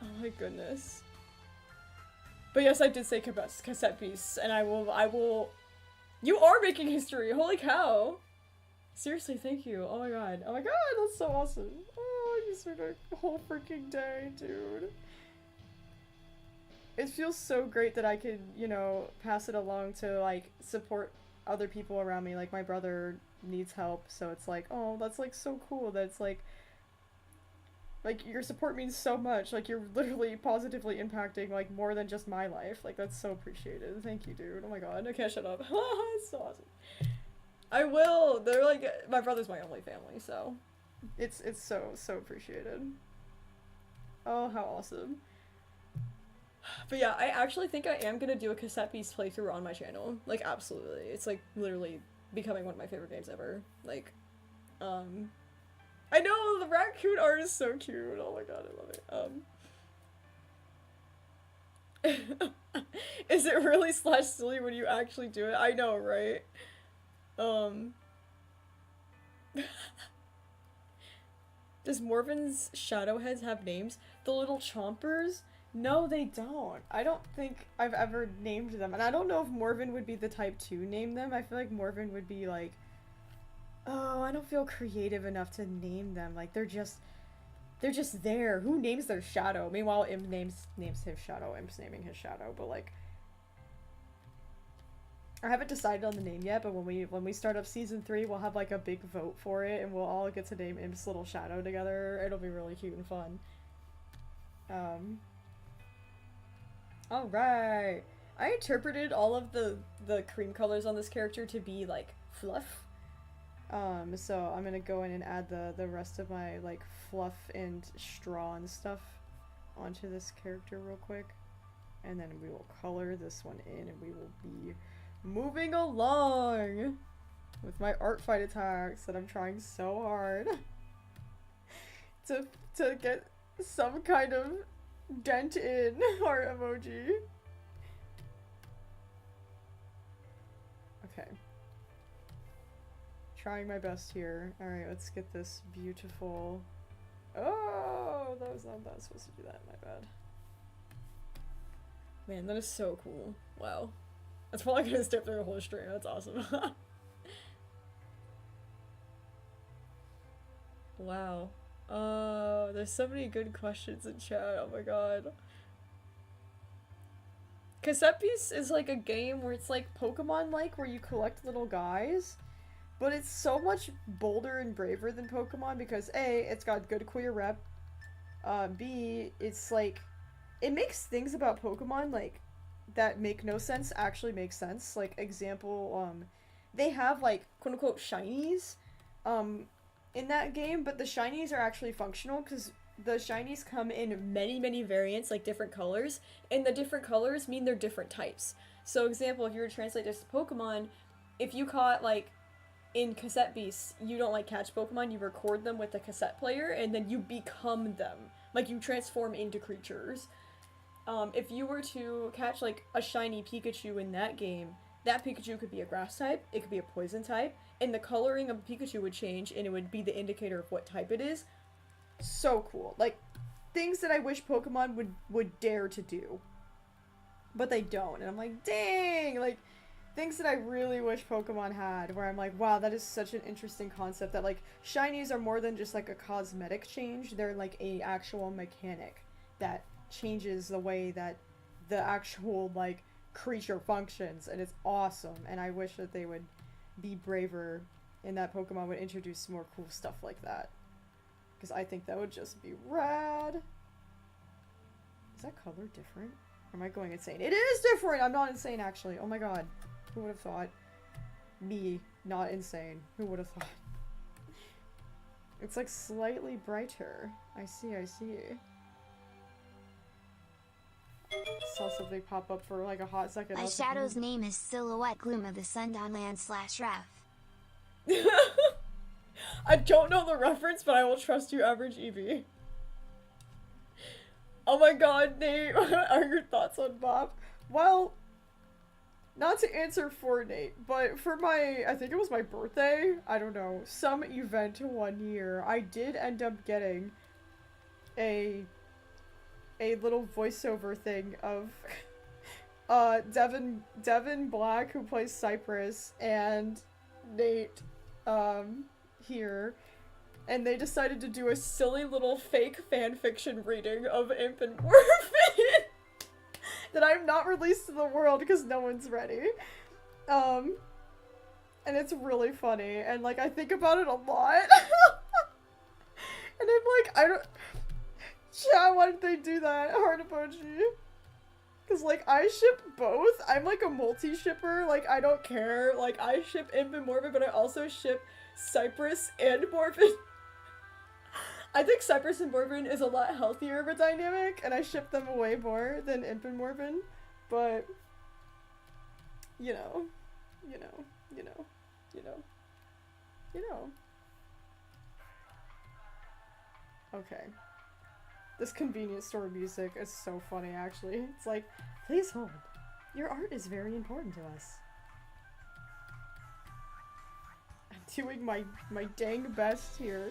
Oh my goodness. But yes, I did say Cassette Beasts, and I will... You are making history! Holy cow! Seriously, thank you. Oh my god. Oh my god, that's so awesome. Oh, you spent a whole freaking day, dude. It feels so great that I could, you know, pass it along to, like, support other people around me. Like, my brother needs help, so it's like, oh, that's, like, so cool. That's, like, your support means so much. Like, you're literally positively impacting, like, more than just my life. Like, that's so appreciated. Thank you, dude. Oh my god, I can't shut up. It's so awesome. I will! They're, like, my brother's my only family, so it's so appreciated. Oh, how awesome. But yeah, I actually think I am gonna do a Cassette Beast playthrough on my channel. Like, absolutely. It's, like, literally becoming one of my favorite games ever. Like, I know, the raccoon art is so cute. Oh my god, I love it. Is it really slash silly when you actually do it? I know, right? Does Morven's shadow heads have names? The little chompers? No, they don't. I don't think I've ever named them. And I don't know if Morven would be the type to name them. I feel like Morven would be like, oh, I don't feel creative enough to name them. Like, they're just there. Who names their shadow? Meanwhile, Imp names his shadow. Imp's naming his shadow, but like, I haven't decided on the name yet, but when we start up season 3, we'll have like a big vote for it, and we'll all get to name Imp's little shadow together. It'll be really cute and fun. Alright. I interpreted all of the cream colors on this character to be like fluff. So I'm gonna go in and add the rest of my like fluff and straw and stuff onto this character real quick. And then we will color this one in, and we will be moving along with my ArtFight attacks that I'm trying so hard to get some kind of dent in. Heart emoji. Okay. Trying my best here. Alright, let's get this beautiful... Oh, that was not supposed to do that, my bad. Man, that is so cool. Wow. That's probably gonna step through the whole stream. That's awesome. Wow. There's so many good questions in chat. Oh my god. Cassette Beasts is like a game where it's like Pokemon-like, where you collect little guys. But it's so much bolder and braver than Pokemon because A, it's got good queer rep. B, it's like, it makes things about Pokemon, like, that make no sense actually make sense. Like, example, they have like quote unquote shinies in that game, but the shinies are actually functional because the shinies come in many variants, like different colors, and the different colors mean they're different types. So example, if you were to translate this to Pokemon, if you caught like in cassette beasts, you don't like catch Pokemon, you record them with a cassette player and then you become them. Like you transform into creatures. If you were to catch like a shiny Pikachu in that game, that Pikachu could be a grass type, it could be a poison type, and the coloring of a Pikachu would change and it would be the indicator of what type it is. So cool. Like, things that I wish Pokemon would dare to do. But they don't. And I'm like, dang! Like, things that I really wish Pokemon had, where I'm like, wow, that is such an interesting concept, that like, shinies are more than just like a cosmetic change, they're like a actual mechanic that changes the way that the actual like creature functions, and it's awesome. And I wish that they would be braver and that Pokemon would introduce more cool stuff like that, because I think that would just be rad. Is that color different? Or am I going insane? It is different! I'm not insane, actually. Oh my god. Who would have thought? Me, not insane. Who would have thought? It's like slightly brighter. I see, I see. Saw something pop up for like a hot second. My shadow's name is Silhouette Gloom of the Sundownland / Ref. I don't know the reference, but I will trust you, average Eevee. Oh my god, Nate, what are your thoughts on Bob? Well, not to answer for Nate, but for my, I think it was my birthday, I don't know, some event one year, I did end up getting a little voiceover thing of Devin Black, who plays Cypress, and Nate here, and they decided to do a silly little fake fanfiction reading of Imp and Morphin that I've not released to the world because no one's ready. And it's really funny, and like I think about it a lot. And I'm like, I don't, yeah, why did they do that? Heart emoji. Cause like I ship both. I'm like a multi-shipper. Like I don't care. Like I ship Imp and Morbid, but I also ship Cypress and Morbid. I think Cypress and Morbid is a lot healthier of a dynamic, and I ship them way more than Imp and Morbid. But you know. Okay. This convenience store music is so funny, actually. It's like, please hold. Your art is very important to us. I'm doing my dang best here.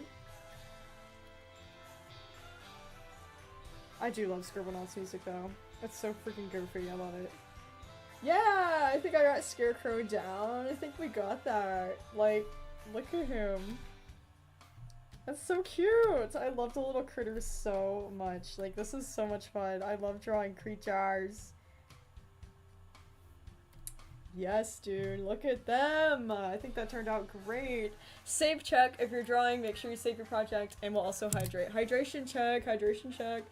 I do love Scribblenauts music, though. It's so freaking goofy. I love it. Yeah! I think I got Scarecrow down. I think we got that. Like, look at him. That's so cute! I love the little critters so much. Like, this is so much fun. I love drawing creatures. Yes, dude. Look at them! I think that turned out great. Save check. If you're drawing, make sure you save your project, and we'll also hydrate. Hydration check. Hydration check.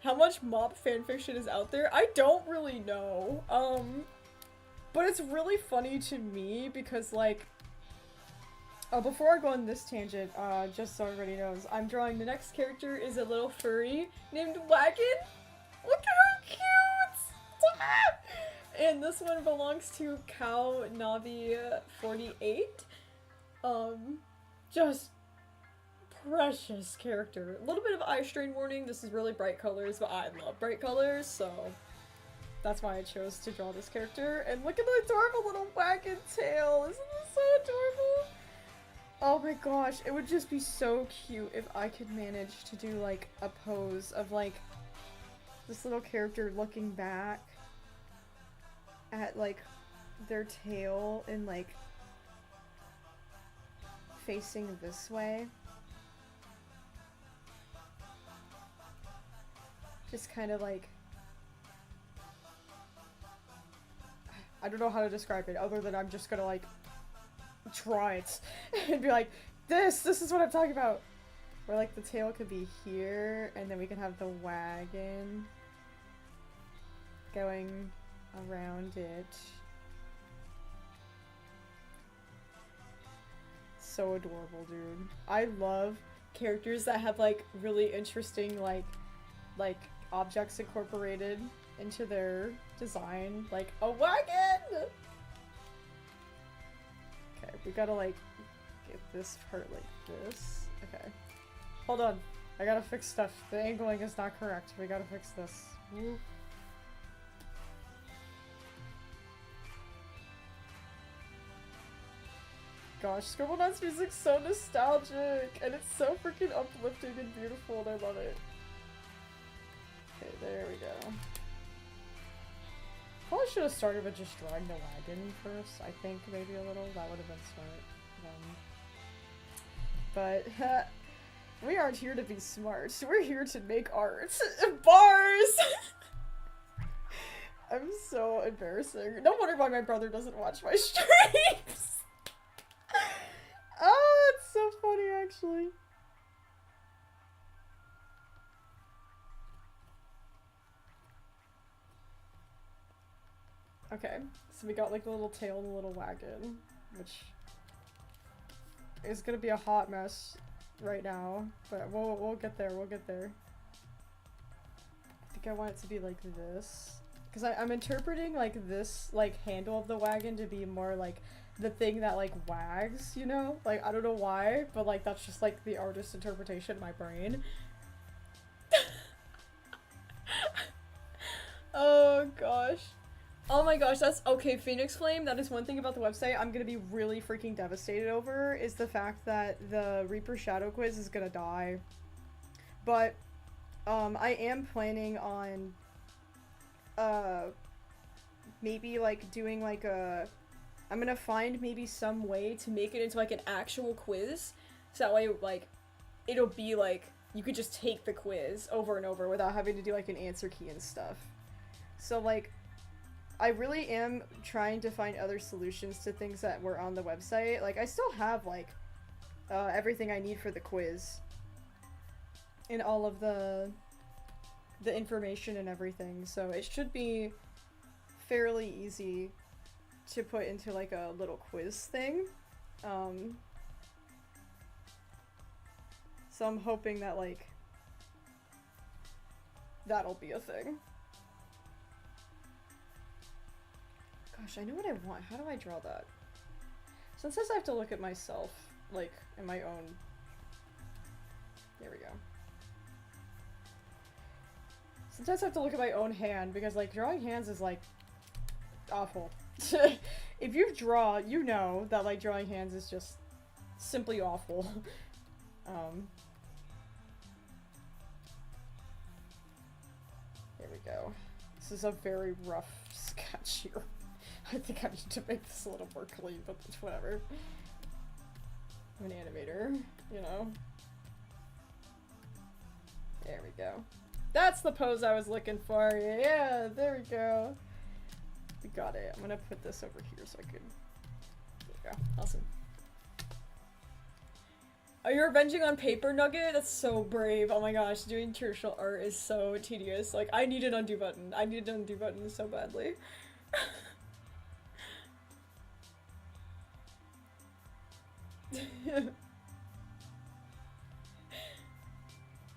How much mop fanfiction is out there? I don't really know. But it's really funny to me because, like, before I go on this tangent, just so everybody knows, I'm drawing the next character is a little furry named Wagon. Look at how cute! And this one belongs to Cow Navi 48. Just precious character. A little bit of eye strain warning. This is really bright colors, but I love bright colors, so that's why I chose to draw this character. And look at the adorable little wagon tail. Isn't this so adorable? Oh my gosh, it would just be so cute if I could manage to do like a pose of like this little character looking back at like their tail and like facing this way. Just kind of like I don't know how to describe it other than I'm just gonna like draw it and be like, this is what I'm talking about. Where like the tail could be here, and then we can have the wagon going around it. So adorable, dude. I love characters that have like really interesting like objects incorporated into their design, like a wagon. Okay, we gotta like get this part like this. Okay, hold on, I gotta fix stuff. The angling is not correct. We gotta fix this. Woo. Gosh, Scribblenauts music's so nostalgic, and it's so freaking uplifting and beautiful, and I love it. Okay, there we go. Probably should have started with just drawing the wagon first, I think, maybe a little. That would have been smart. But, we aren't here to be smart. We're here to make art. Bars! I'm so embarrassing. No wonder why my brother doesn't watch my streams! Oh, it's so funny, actually. Okay, so we got like the little tail and the little wagon, which is gonna be a hot mess right now, but we'll get there, we'll get there. I think I want it to be like this, because I'm interpreting like this like handle of the wagon to be more like the thing that like wags, you know? Like, I don't know why, but like that's just like the artist's interpretation in my brain. Oh gosh. Oh my gosh, that's okay, Phoenix Flame, that is one thing about the website I'm gonna be really freaking devastated over, is the fact that the Reaper Shadow quiz is gonna die. But I am planning on maybe like doing like a, I'm gonna find maybe some way to make it into like an actual quiz, so that way like it'll be like you could just take the quiz over and over without having to do like an answer key and stuff. So like I really am trying to find other solutions to things that were on the website. Like I still have like everything I need for the quiz and all of the information and everything, so it should be fairly easy to put into like a little quiz thing. So I'm hoping that like that'll be a thing. Gosh, I know what I want. How do I draw that? Since I have to look at myself, like in my own. There we go. Sometimes I have to look at my own hand because like drawing hands is like awful. If you draw, you know that like drawing hands is just simply awful. There we go. This is a very rough sketch here. I think I need to make this a little more clean, but whatever. I'm an animator, you know. There we go. That's the pose I was looking for. Yeah, there we go. We got it. I'm gonna put this over here so I can. There we go. Awesome. Are you revenging on Paper Nugget? That's so brave. Oh my gosh, doing traditional art is so tedious. Like, I need an undo button. I need an undo button so badly.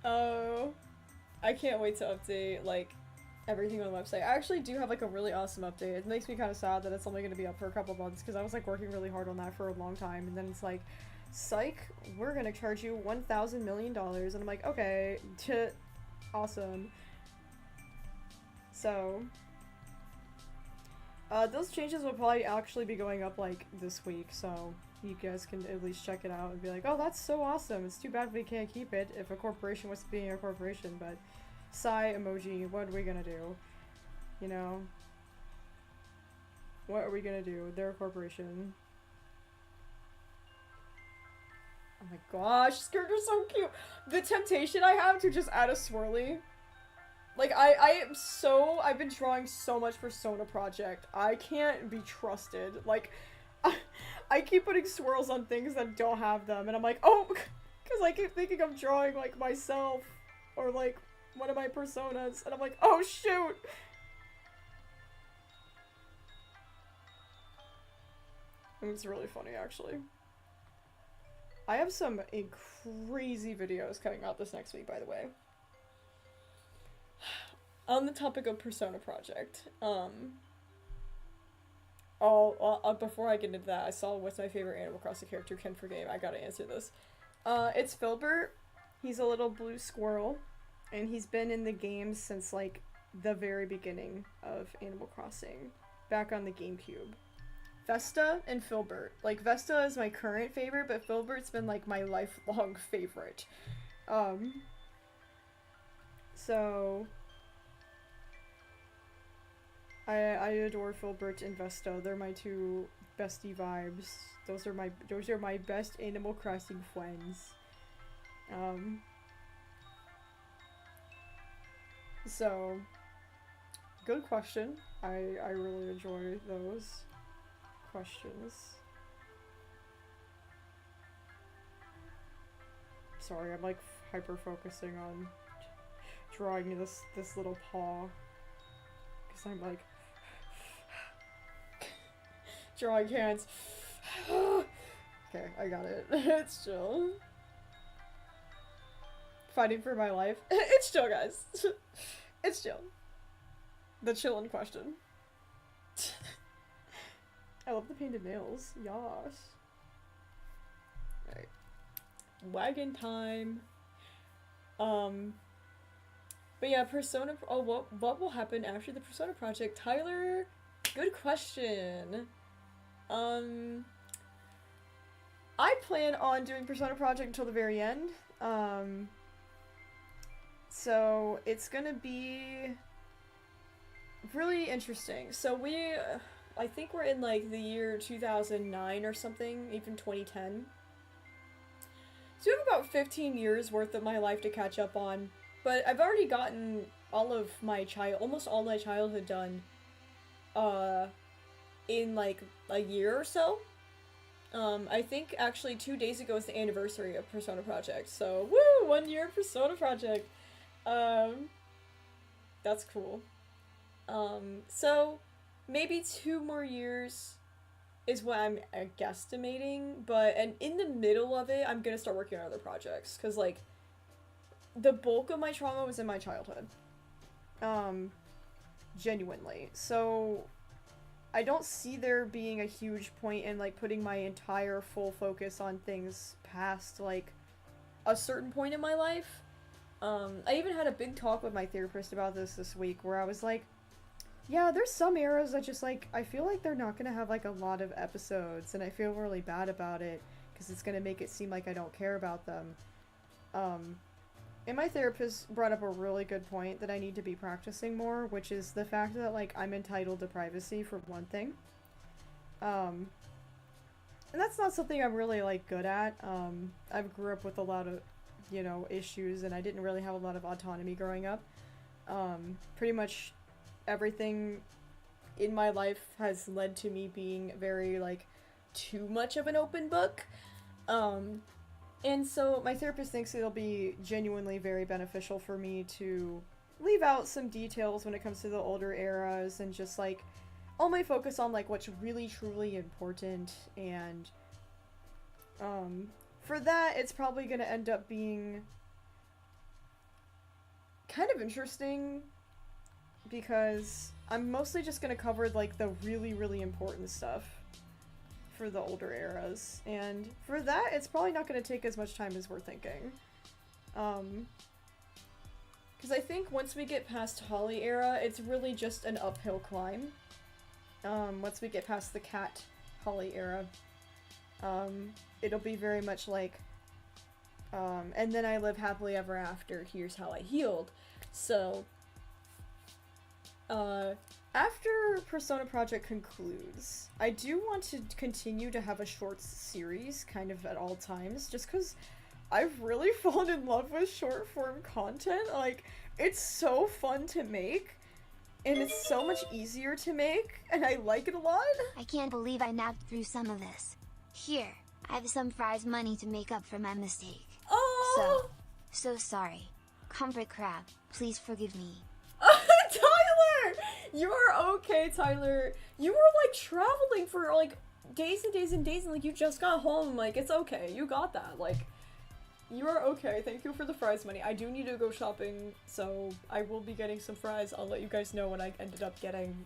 Oh, I can't wait to update like everything on the website. I actually do have like a really awesome update. It makes me kind of sad that it's only going to be up for a couple months because I was like working really hard on that for a long time, and then it's like, psych, we're gonna charge you $1,000 million, and I'm like, okay, awesome. So those changes will probably actually be going up like this week, so you guys can at least check it out and be like, oh, that's so awesome. It's too bad we can't keep it if a corporation was being a corporation, but sigh emoji, what are we gonna do? You know? What are we gonna do? They're a corporation. Oh my gosh, this character's so cute! The temptation I have to just add a swirly Like, I've been drawing so much Persona Project. I can't be trusted. Like, I keep putting swirls on things that don't have them, and I'm like, oh, because I keep thinking I'm drawing, like, myself, or, like, one of my personas, and I'm like, oh, shoot! It's really funny, actually. I have some crazy videos coming out this next week, by the way. On the topic of Persona Project, before I get into that, I saw what's my favorite Animal Crossing character Ken for game. I gotta answer this. It's Filbert. He's a little blue squirrel, and he's been in the game since, like, the very beginning of Animal Crossing, back on the GameCube. Vesta and Filbert. Like, Vesta is my current favorite, but Filbert's been, like, my lifelong favorite. So... I adore Filbert and Vesta. They're my two bestie vibes. Those are my best Animal Crossing friends. So, good question. I really enjoy those questions. Sorry, I'm like hyper focusing on drawing this little paw, because I'm like drawing hands. Okay, I got it. It's chill. Fighting for my life. It's chill, guys. It's chill. The chill in question. I love the painted nails. Yas. Alright. Wagon time. But yeah, Persona. Oh, what will happen after the Persona project? Tyler, good question. I plan on doing Persona Project until the very end. So it's gonna be really interesting. So I think we're in like the year 2009 or something, even 2010. So we have about 15 years worth of my life to catch up on, but I've already gotten almost all my childhood done, in like a year or so. I think actually 2 days ago is the anniversary of Persona Project, so woo! 1 year Persona Project! That's cool. So maybe 2 more years is what I'm guesstimating, and in the middle of it, I'm gonna start working on other projects, because, like, the bulk of my trauma was in my childhood. Genuinely. So I don't see there being a huge point in, like, putting my entire full focus on things past, like, a certain point in my life. I even had a big talk with my therapist about this week, where I was like, yeah, there's some eras that just, like, I feel like they're not gonna have, like, a lot of episodes, and I feel really bad about it, because it's gonna make it seem like I don't care about them. And my therapist brought up a really good point that I need to be practicing more, which is the fact that, like, I'm entitled to privacy, for one thing. And that's not something I'm really, like, good at. I grew up with a lot of, you know, issues, and I didn't really have a lot of autonomy growing up. Pretty much everything in my life has led to me being very, like, too much of an open book. And so my therapist thinks it'll be genuinely very beneficial for me to leave out some details when it comes to the older eras, and just, like, only focus on, like, what's really truly important. And for that, it's probably gonna end up being kind of interesting, because I'm mostly just gonna cover, like, the really, really important stuff for the older eras, and for that, it's probably not gonna take as much time as we're thinking. Because I think once we get past Holly era, it's really just an uphill climb. Once we get past the Cat Holly era, it'll be very much like, and then I live happily ever after, here's how I healed. So, after Persona Project concludes, I do want to continue to have a shorts series, kind of at all times, just because I've really fallen in love with short form content. Like, it's so fun to make, and it's so much easier to make, and I like it a lot. I can't believe I napped through some of this. Here, I have some prize money to make up for my mistake. Oh! So sorry. Comfort Crab, please forgive me. Tyler! You are okay, Tyler. You were, like, traveling for, like, days and days and days, and, like, you just got home. Like, it's okay. You got that. Like, you are okay. Thank you for the fries money. I do need to go shopping, so I will be getting some fries. I'll let you guys know what I ended up getting.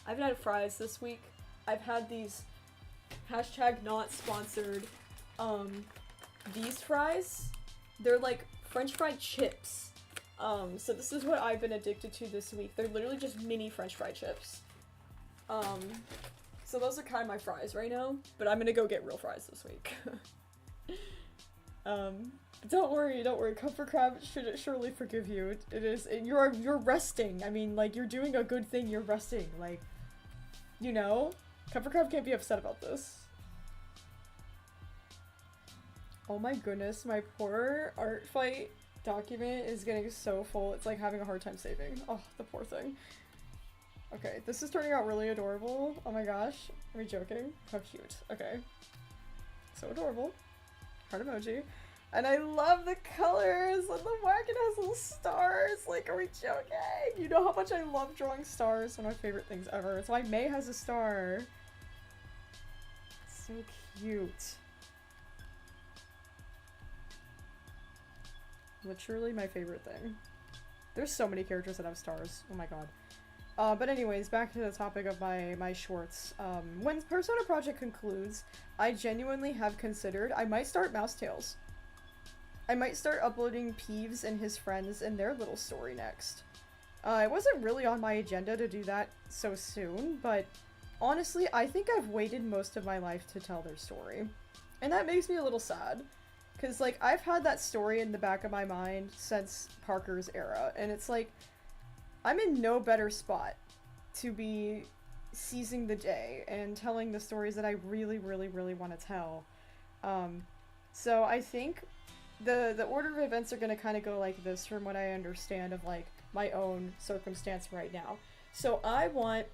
I haven't had fries this week. I've had these hashtag not sponsored, these fries. They're, like, French fried chips. So this is what I've been addicted to this week. They're literally just mini French fry chips. So those are kind of my fries right now, but I'm gonna go get real fries this week. Don't worry, Comfort Crab should surely forgive you. It is, you're resting. I mean, like, you're doing a good thing, you're resting. Like, you know? Comfort Crab can't be upset about this. Oh my goodness, my poor ArtFight document is getting so full, it's like having a hard time saving. Oh, the poor thing. Okay, this is turning out really adorable. Oh my gosh. Are we joking? How cute. Okay. So adorable. Heart emoji. And I love the colors! And the wagon has little stars! Like, are we joking? You know how much I love drawing stars. One of my favorite things ever. It's why May has a star. So cute. Literally my favorite thing. There's so many characters that have stars. Oh my god. But anyways, back to the topic of my shorts. When Persona Project concludes, I genuinely have considered I might start Mouse Tales. I might start uploading Peeves and his friends and their little story next. It wasn't really on my agenda to do that so soon, but honestly, I think I've waited most of my life to tell their story. And that makes me a little sad. Because, like, I've had that story in the back of my mind since Parker's era, and it's like, I'm in no better spot to be seizing the day and telling the stories that I really, really, really want to tell. So I think the order of events are going to kind of go like this from what I understand of, like, my own circumstance right now. So I want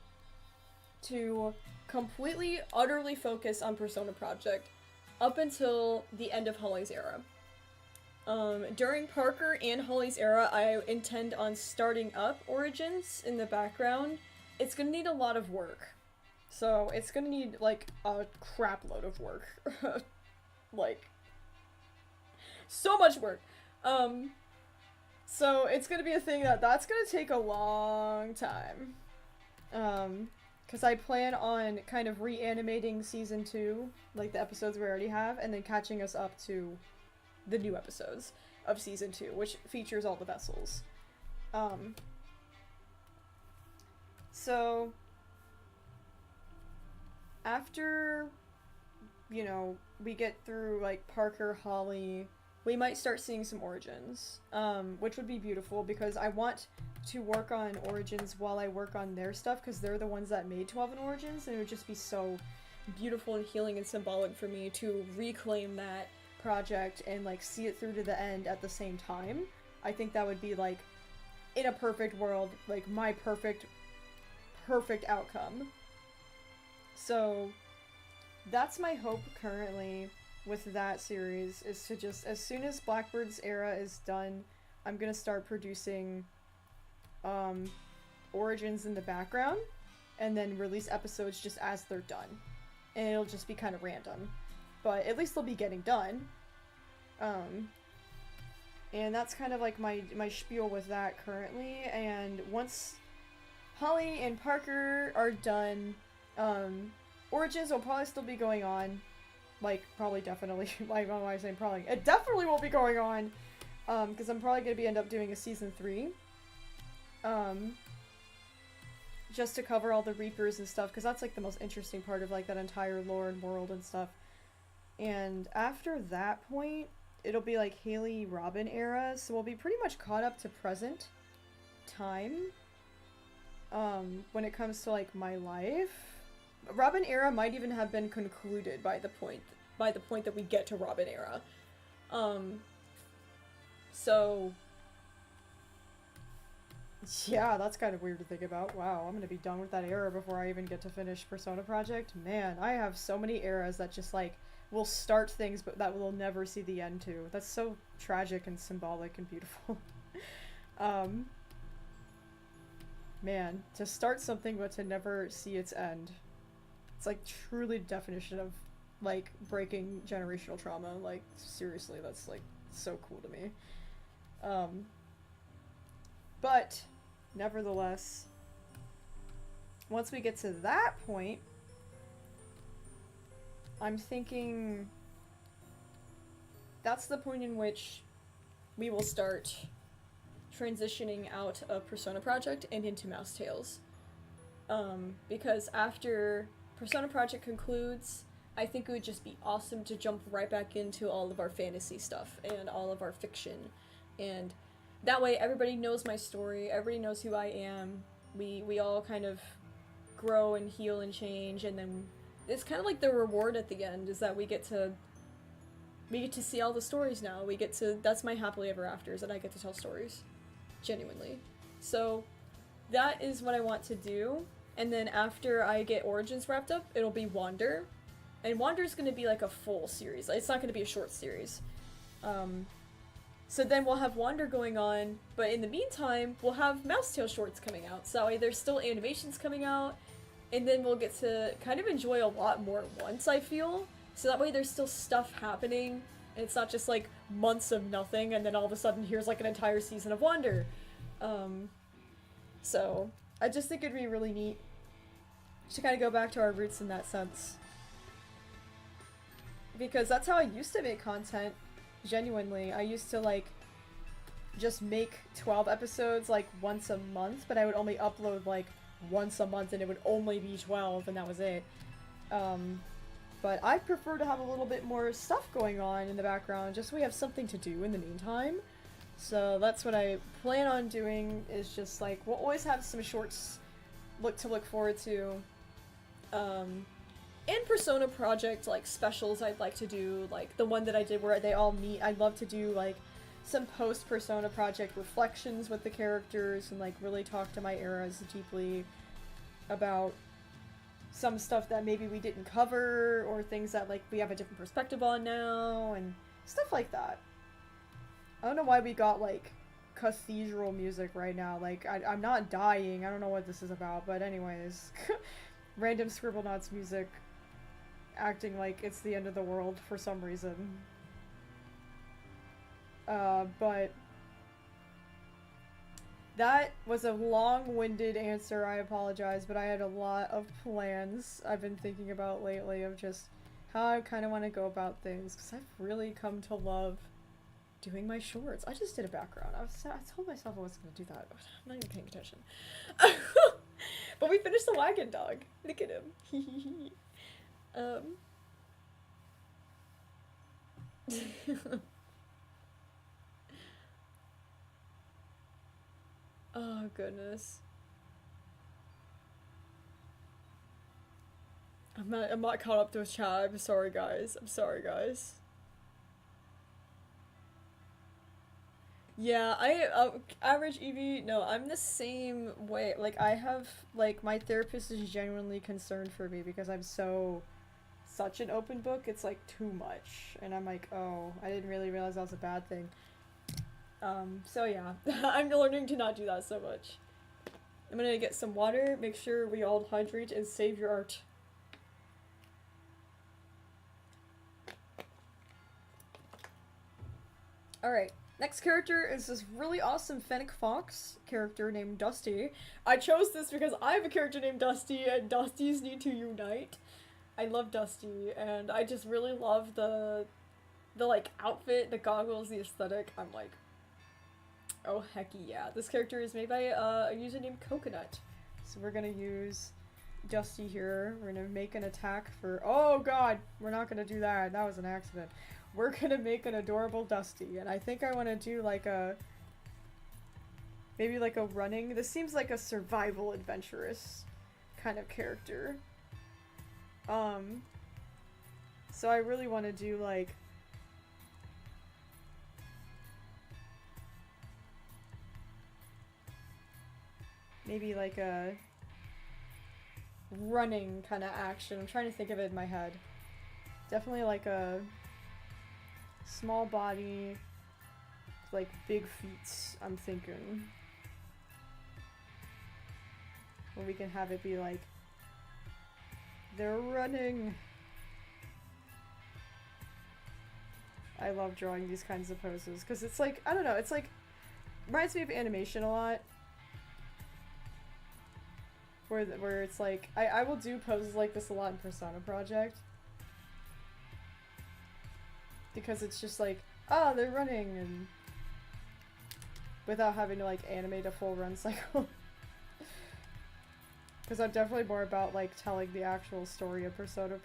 to completely, utterly focus on Persona Project up until the end of Holly's era. During Parker and Holly's era, I intend on starting up Origins in the background. It's gonna need a lot of work. So it's gonna need, like, a crap load of work. Like, so much work. So it's gonna be a thing that's gonna take a long time. Because I plan on kind of reanimating season 2, like the episodes we already have, and then catching us up to the new episodes of season 2, which features all the vessels. So after, you know, we get through, like, Parker, Holly, we might start seeing some Origins, which would be beautiful because I want to work on Origins while I work on their stuff because they're the ones that made 12 and Origins, and it would just be so beautiful and healing and symbolic for me to reclaim that project and, like, see it through to the end at the same time. I think that would be, like, in a perfect world, like, my perfect outcome. So that's my hope currently with that series, is to just, as soon as Blackbird's era is done, I'm gonna start producing Origins in the background, and then release episodes just as they're done. And it'll just be kind of random. But at least they'll be getting done. And that's kind of like my spiel with that currently, and once Holly and Parker are done, Origins will probably still be going on. Like, probably, definitely, like, why am I saying probably? It definitely will be going on, because I'm probably going to end up doing a season 3. Just to cover all the Reapers and stuff, because that's, like, the most interesting part of, like, that entire lore and world and stuff. And after that point, it'll be, like, Haley Robin era, so we'll be pretty much caught up to present time, when it comes to, like, my life. Robin era might even have been concluded by the point that we get to Robin era. So yeah, that's kind of weird to think about. Wow, I'm gonna be done with that era before I even get to finish Persona Project. Man, I have so many eras that just like will start things but that we'll never see the end to. That's so tragic and symbolic and beautiful. um Man, to start something but to never see its end. It's like truly the definition of like breaking generational trauma. Like seriously, that's like so cool to me. But nevertheless, once we get to that point, I'm thinking that's the point in which we will start transitioning out of Persona Project and into Mouse Tales. Because after Persona Project concludes, I think it would just be awesome to jump right back into all of our fantasy stuff and all of our fiction. And that way everybody knows my story, everybody knows who I am, we all kind of grow and heal and change, and then it's kind of like the reward at the end is that we get to see all the stories now. That's my happily ever after, is that I get to tell stories. Genuinely. So that is what I want to do. And then after I get Origins wrapped up, it'll be Wander. And Wander's gonna be like a full series. It's not gonna be a short series. So then we'll have Wander going on, but in the meantime, we'll have Mousetail shorts coming out. So that way there's still animations coming out, and then we'll get to kind of enjoy a lot more at once, I feel. So that way there's still stuff happening, and it's not just like months of nothing, and then all of a sudden here's like an entire season of Wander. So I just think it'd be really neat to kind of go back to our roots in that sense. Because that's how I used to make content. Genuinely, I used to like just make 12 episodes like once a month, but I would only upload like once a month and it would only be 12 and that was it. But I prefer to have a little bit more stuff going on in the background just so we have something to do in the meantime. So that's what I plan on doing, is just like we'll always have some shorts to look forward to. And Persona Project, like, specials I'd like to do, like, the one that I did where they all meet. I'd love to do, like, some post-Persona Project reflections with the characters and, like, really talk to my eras deeply about some stuff that maybe we didn't cover, or things that, like, we have a different perspective on now, and stuff like that. I don't know why we got, like, cathedral music right now. Like, I'm not dying. I don't know what this is about, but anyways. Random Scribblenauts music acting like it's the end of the world for some reason. But that was a long-winded answer, I apologize, but I had a lot of plans I've been thinking about lately of just how I kind of want to go about things, because I've really come to love doing my shorts. I just did a background. I told myself I wasn't going to do that. I'm not even paying attention. But we finished the wagon dog. Look at him. Oh, goodness. I'm not caught up to his chat. I'm sorry, guys. Yeah, average Evie, no, I'm the same way. Like, I have, like, my therapist is genuinely concerned for me because I'm such an open book, it's, like, too much. And I'm like, oh, I didn't really realize that was a bad thing. So yeah, I'm learning to not do that so much. I'm gonna get some water, make sure we all hydrate, and save your art. Alright. Next character is this really awesome Fennec Fox character named Dusty. I chose this because I have a character named Dusty, and Dusties need to unite. I love Dusty, and I just really love the like, outfit, the goggles, the aesthetic. I'm like, oh, heck yeah. This character is made by a user named Coconut. So we're gonna use Dusty here. We're gonna make an attack for— oh god! We're not gonna do that. That was an accident. We're gonna make an adorable Dusty, and I think I want to do like maybe like a running— this seems like a survival adventurous kind of character. So I really want to do like maybe like a running kind of action. I'm trying to think of it in my head. Definitely like a small body, like big feet, I'm thinking. Where we can have it be like, they're running. I love drawing these kinds of poses because it's like, I don't know, it's like, reminds me of animation a lot. Where it's like, I will do poses like this a lot in Persona Project. Because it's just like, oh, they're running, and without having to like animate a full run cycle. Because I'm definitely more about like telling the actual story of Persona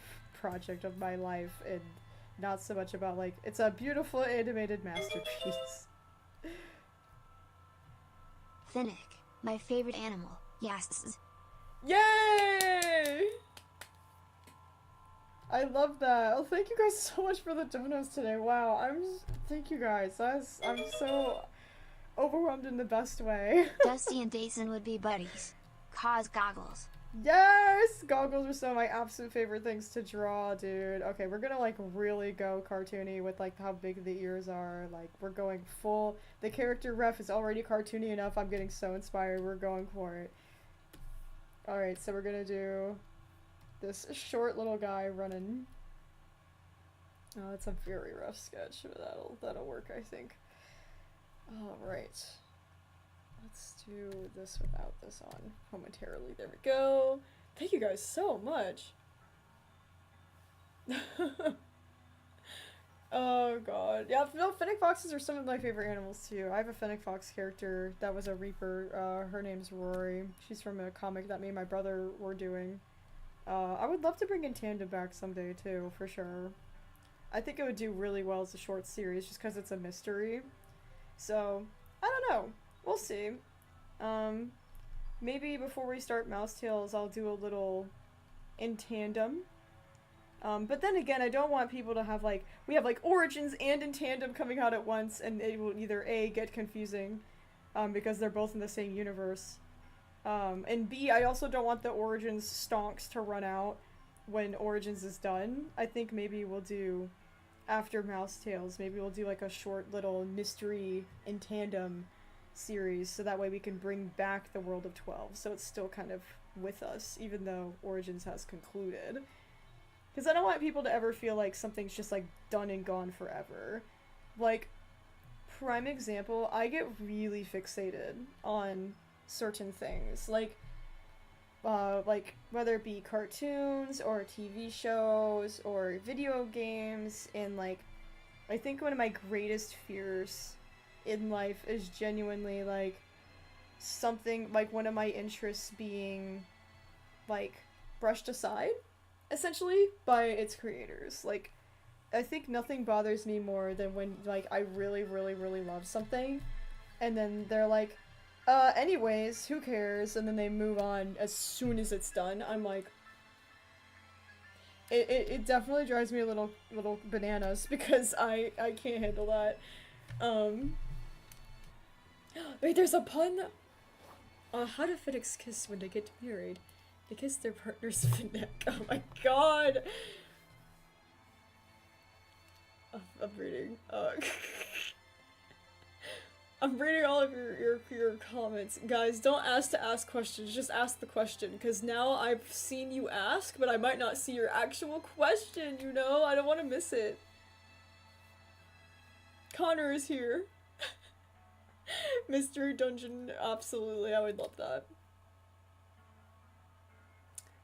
Project of my life, and not so much about like, it's a beautiful animated masterpiece. Finnick, my favorite animal. Yes. Yay! I love that. Oh, thank you guys so much for the donos today. Wow, thank you guys. I'm so overwhelmed in the best way. Dusty and Dason would be buddies. Cause goggles. Yes! Goggles are some of my absolute favorite things to draw, dude. Okay, we're gonna like really go cartoony with like how big the ears are. Like, we're going full. The character ref is already cartoony enough. I'm getting so inspired. We're going for it. Alright, so we're gonna do this short little guy running. Oh, it's a very rough sketch, but that'll work, I think. Alright. Let's do this without this on momentarily. There we go. Thank you guys so much. Oh god. Yeah, no, Fennec Foxes are some of my favorite animals too. I have a Fennec Fox character that was a Reaper. Her name's Rory. She's from a comic that me and my brother were doing. I would love to bring in Tandem back someday too, for sure. I think it would do really well as a short series just because it's a mystery. So, I don't know. We'll see. Maybe before we start Mouse Tales, I'll do a little in tandem. But then again, I don't want people to have like, we have like Origins and in tandem coming out at once, and it will either A, get confusing, because they're both in the same universe. And B, I also don't want the Origins stonks to run out when Origins is done. I think maybe we'll do, after Mouse Tales, maybe we'll do like a short little mystery in tandem series, so that way we can bring back the World of 12, so it's still kind of with us, even though Origins has concluded. Because I don't want people to ever feel like something's just like done and gone forever. Like, prime example, I get really fixated on certain things, like whether it be cartoons or TV shows or video games, and like, I think one of my greatest fears in life is genuinely like something like one of my interests being like brushed aside essentially by its creators. Like, I think nothing bothers me more than when like I really love something and then they're like, anyways, who cares, and then they move on as soon as it's done. I'm like, it definitely drives me a little bananas, because I can't handle that. Wait, there's a pun? How do Finnics kiss when they get married? They kiss their partners in the neck. Oh my god! I'm reading. I'm reading all of your comments. Guys, don't ask to ask questions, just ask the question, because now I've seen you ask, but I might not see your actual question, you know? I don't want to miss it. Connor is here. Mystery Dungeon, absolutely, I would love that.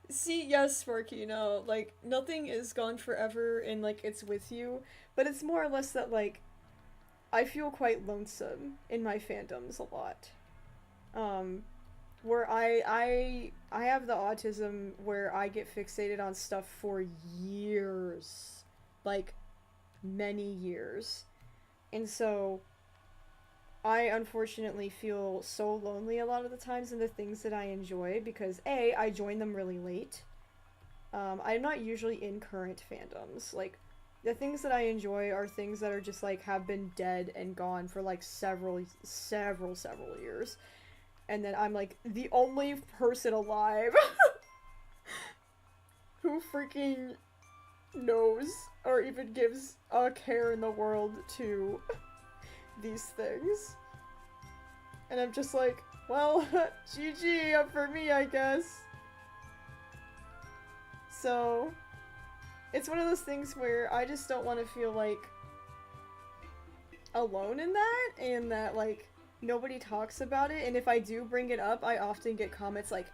See, yes, Sparky, no, like, nothing is gone forever and, like, it's with you, but it's more or less that, like, I feel quite lonesome in my fandoms a lot. Where I have the autism where I get fixated on stuff for years. Like, many years. And so, I unfortunately feel so lonely a lot of the times in the things that I enjoy because A, I join them really late. I'm not usually in current fandoms. Like, the things that I enjoy are things that are just like have been dead and gone for like several years. and then I'm like the only person alive who freaking knows or even gives a care in the world to these things. And I'm just like, well, GG for me, I guess. So, it's one of those things where I just don't want to feel like alone in that, and that like nobody talks about it. And if I do bring it up, I often get comments like,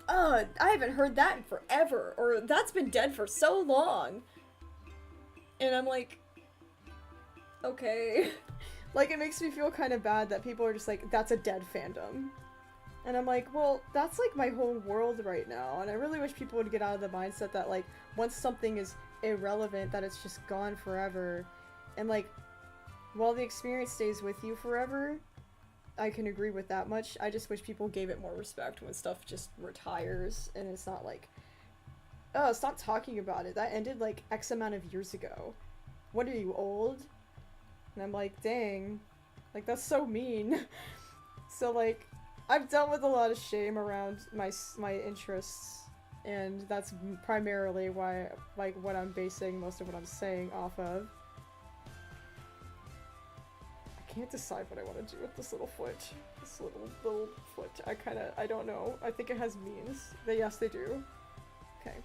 I haven't heard that in forever, or that's been dead for so long. And I'm like, okay. Like, it makes me feel kind of bad that people are just like, that's a dead fandom. And I'm like, well, that's like my whole world right now. And I really wish people would get out of the mindset that like, once something is irrelevant, that it's just gone forever. And like, while the experience stays with you forever, I can agree with that much. I just wish people gave it more respect when stuff just retires and it's not like, oh, stop talking about it. That ended like X amount of years ago. What are you, old? And I'm like, dang. Like, that's so mean. So like, I've dealt with a lot of shame around my interests, and that's primarily why, like, what I'm basing most of what I'm saying off of. I can't decide what I want to do with this little foot. This little foot. I don't know. I think it has means. Yes, they do. Okay.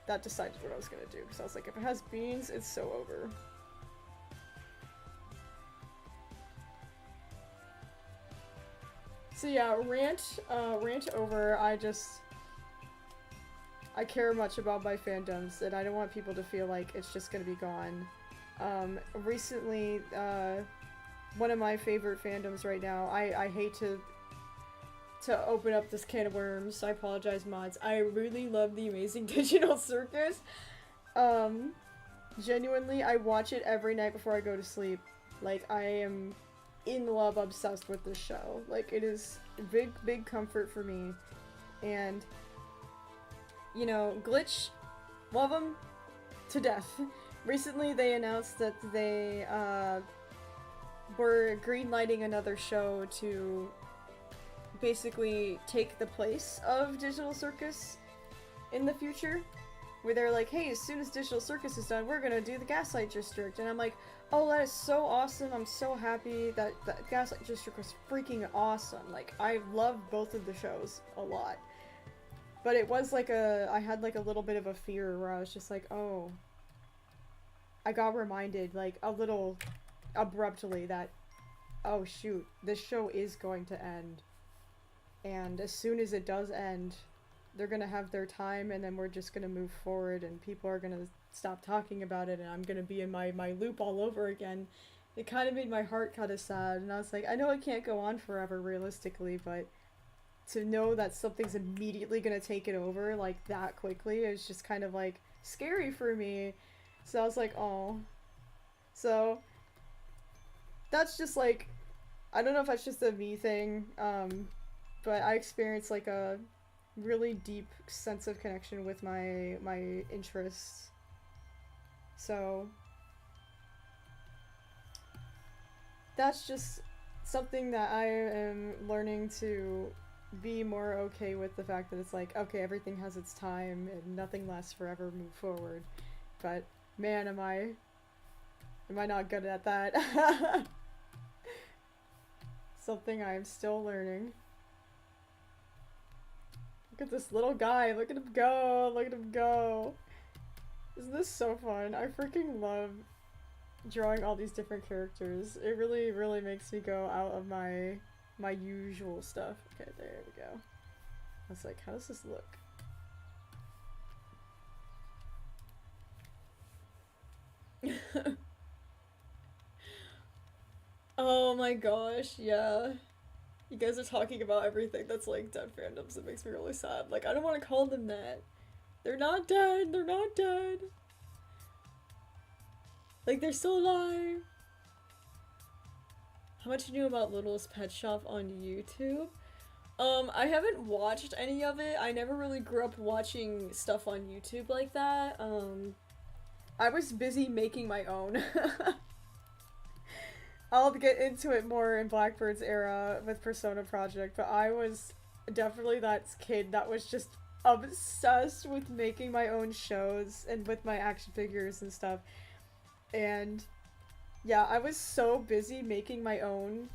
That decided what I was gonna do, because I was like, if it has beans, it's so over. So yeah, rant over. I care much about my fandoms, and I don't want people to feel like it's just gonna be gone. Recently, one of my favorite fandoms right now, I hate to open up this can of worms, so I apologize, mods. I really love the Amazing Digital Circus. Genuinely, I watch it every night before I go to sleep. Like, I am in love, obsessed with this show. Like, it is big comfort for me. And, you know, Glitch, love them to death. Recently, they announced that they, were greenlighting another show to basically take the place of Digital Circus in the future, where they're like, hey, as soon as Digital Circus is done, we're gonna do the Gaslight District. And I'm like, oh, that is so awesome. I'm so happy that Gaslight District was freaking awesome. Like, I love both of the shows a lot. But it was like I had like a little bit of a fear where I was just like, oh, I got reminded like a little abruptly that, oh shoot, this show is going to end. And as soon as it does end, they're gonna have their time, and then we're just gonna move forward, and people are gonna stop talking about it, and I'm gonna be in my loop all over again. It kind of made my heart kind of sad, and I was like, I know it can't go on forever realistically, but to know that something's immediately gonna take it over like that quickly is just kind of like scary for me. So I was like, oh. So that's just like, I don't know if that's just a me thing, but I experienced like a really deep sense of connection with my interests. So that's just something that I am learning to be more okay with, the fact that it's like, okay, everything has its time and nothing lasts forever, move forward. But man, am I not good at that. Something I am still learning. Look at this little guy, look at him go, look at him go. Isn't this so fun? I freaking love drawing all these different characters. It really makes me go out of my usual stuff. Okay, there we go. I was like, how does this look? Oh my gosh, yeah. You guys are talking about everything that's like dead fandoms. It makes me really sad. Like, I don't want to call them that. They're not dead. They're not dead. Like, they're still alive. How much you knew about Littlest Pet Shop on YouTube? I haven't watched any of it. I never really grew up watching stuff on YouTube like that. I was busy making my own. I'll get into it more in Blackbird's era with Persona Project, but I was definitely that kid that was just obsessed with making my own shows and with my action figures and stuff. And yeah, I was so busy making my own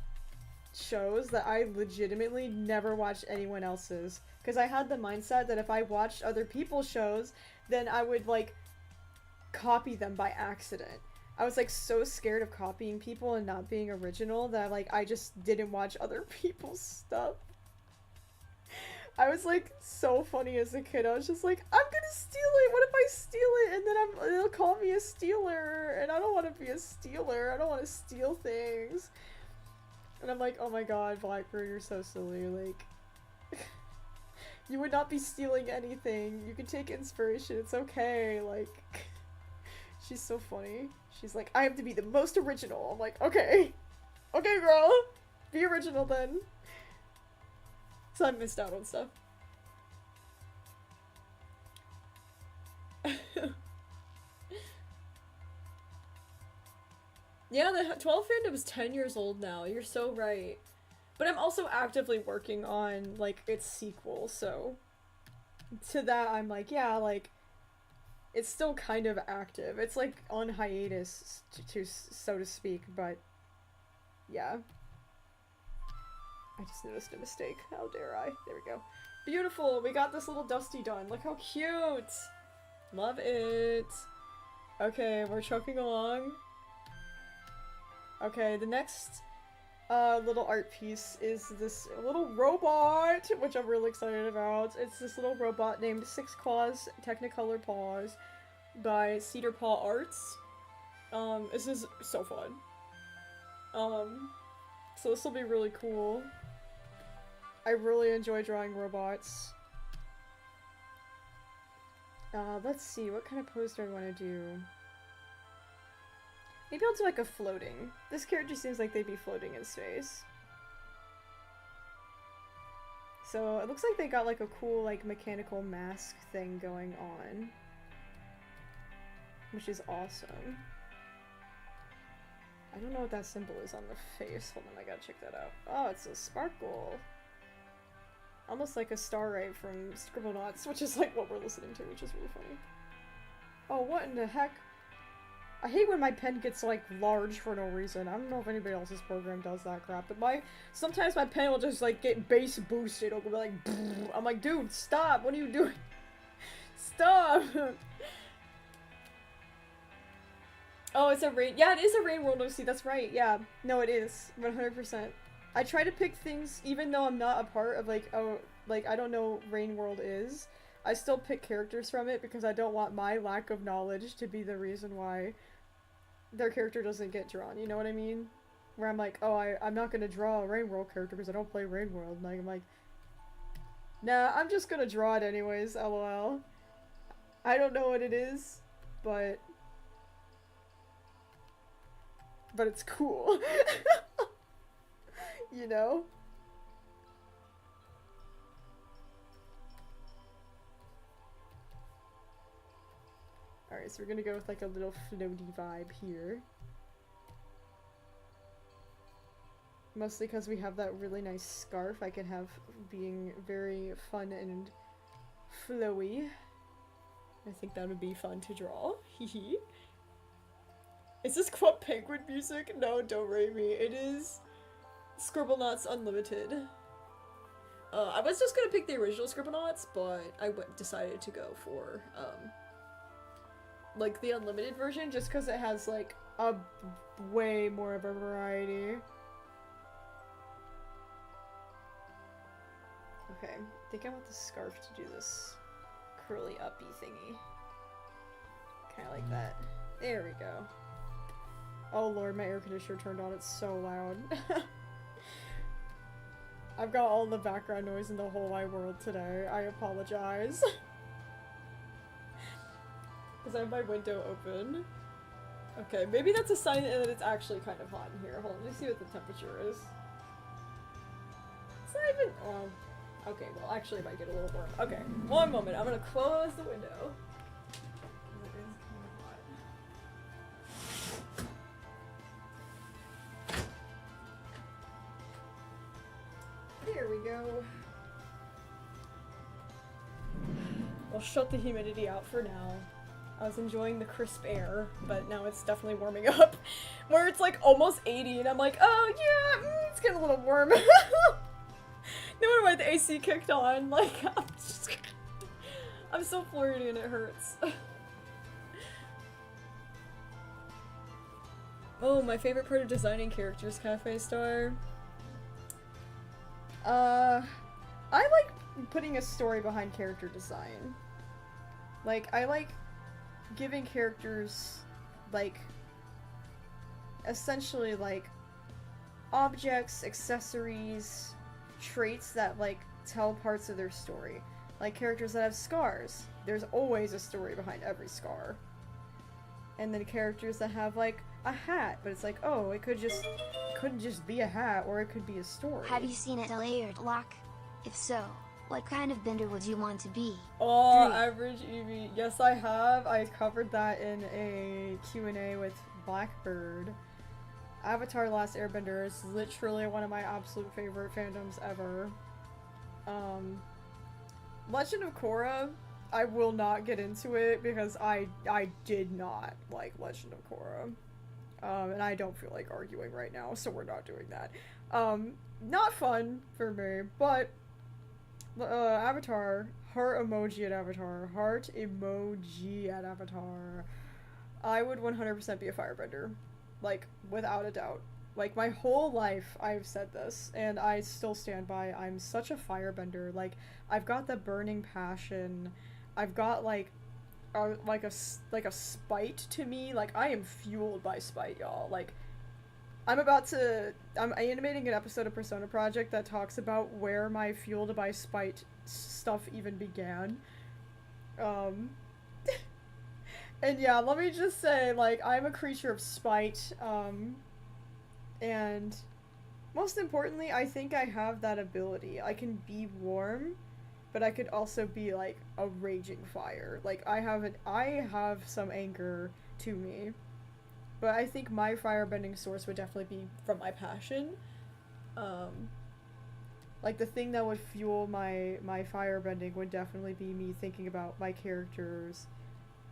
shows that I legitimately never watched anyone else's. Because I had the mindset that if I watched other people's shows, then I would, like, copy them by accident. I was, like, so scared of copying people and not being original that, like, I just didn't watch other people's stuff. I was, like, so funny as a kid. I was just like, I'm gonna steal it! What if I steal it? And then they'll call me a stealer, and I don't want to be a stealer. I don't want to steal things. And I'm like, oh my god, Blackbird, you're so silly, like... You would not be stealing anything. You can take inspiration. It's okay. Like, she's so funny. She's like, I have to be the most original. I'm like, okay. Okay, girl. Be original then. So I missed out on stuff. Yeah, the 12 fandom is 10 years old now. You're so right. But I'm also actively working on, like, its sequel, so... To that, I'm like, yeah, like... It's still kind of active. It's, like, on hiatus, so to speak, but... Yeah. I just noticed a mistake. How dare I? There we go. Beautiful! We got this little Dusty done. Look how cute! Love it! Okay, we're chugging along. Okay, the next... little art piece is this little robot, which I'm really excited about. It's this little robot named Six Claws Technicolor Paws by Cedar Paw Arts. This is so fun. So this will be really cool. I really enjoy drawing robots. Let's see, what kind of pose do I want to do? Maybe I'll do like a floating. This character seems like they'd be floating in space. So it looks like they got like a cool like mechanical mask thing going on. Which is awesome. I don't know what that symbol is on the face. Hold on, I gotta check that out. Oh, it's a sparkle. Almost like a star ray from Scribblenauts, which is like what we're listening to, which is really funny. Oh, what in the heck? I hate when my pen gets, like, large for no reason. I don't know if anybody else's program does that crap, but sometimes my pen will just, like, get bass boosted. It'll go like, I'm like, dude, stop! What are you doing? Stop! Oh, it's a rain- yeah, it is a rain world OC, that's right, yeah. No, it is. 100%. I try to pick things, even though I'm not a part of, like, oh, like, I don't know Rain World is. I still pick characters from it because I don't want my lack of knowledge to be the reason why their character doesn't get drawn, you know what I mean? Where I'm like, oh, I'm not gonna draw a Rain World character because I don't play Rain World. And I'm like, nah, I'm just gonna draw it anyways, lol. I don't know what it is, but it's cool. You know? Alright, so we're gonna go with like a little floaty vibe here. Mostly because we have that really nice scarf I can have being very fun and flowy. I think that would be fun to draw. Hehe. Is this Club Penguin music? No, don't rate me. It is Scribblenauts Unlimited. I was just gonna pick the original Scribblenauts, but I decided to go for, like the unlimited version just because it has like a way more of a variety. Okay, I think I want the scarf to do this curly uppy thingy. Kinda like that. There we go. Oh lord, my air conditioner turned on, it's so loud. I've got all the background noise in the whole wide world today. I apologize. Because I have my window open. Okay, maybe that's a sign that it's actually kind of hot in here. Hold on, let me see what the temperature is. It's not even- oh. Okay, well actually it might get a little warm. Okay, one moment, I'm gonna close the window. It is kind of hot. go. We'll shut the humidity out for now. I was enjoying the crisp air, but now it's definitely warming up. Where it's like almost 80 and I'm like, oh yeah, it's getting a little warm. No wonder why the AC kicked on. Like, I'm so flirty and it hurts. Oh, my favorite part of designing characters, Cafe Star. I like putting a story behind character design. Like, I like giving characters, like, essentially, like, objects, accessories, traits that, like, tell parts of their story. Like, characters that have scars. There's always a story behind every scar. And then characters that have, like, a hat, but it's like, oh, it couldn't just be a hat, or it could be a story. Have you seen a layered lock? If so, what kind of bender would you want to be? Oh, 3. average Eevee. Yes, I have. I covered that in a Q&A with Blackbird. Avatar: Last Airbender is literally one of my absolute favorite fandoms ever. Legend of Korra, I will not get into it because I did not like Legend of Korra. And I don't feel like arguing right now, so we're not doing that. Not fun for me, but Avatar, heart emoji at Avatar, heart emoji at Avatar. I would 100% be a firebender, like, without a doubt. Like, my whole life I've said this, and I still stand by, I'm such a firebender. Like, I've got the burning passion, I've got, like a spite to me. Like, I am fueled by spite, y'all. Like, I'm animating an episode of Persona Project that talks about where my fueled by spite stuff even began. And yeah, let me just say, like, I'm a creature of spite, and most importantly, I think I have that ability. I can be warm, but I could also be, like, a raging fire. Like, I have some anger to me. But I think my firebending source would definitely be from my passion. Like, the thing that would fuel my firebending would definitely be me thinking about my characters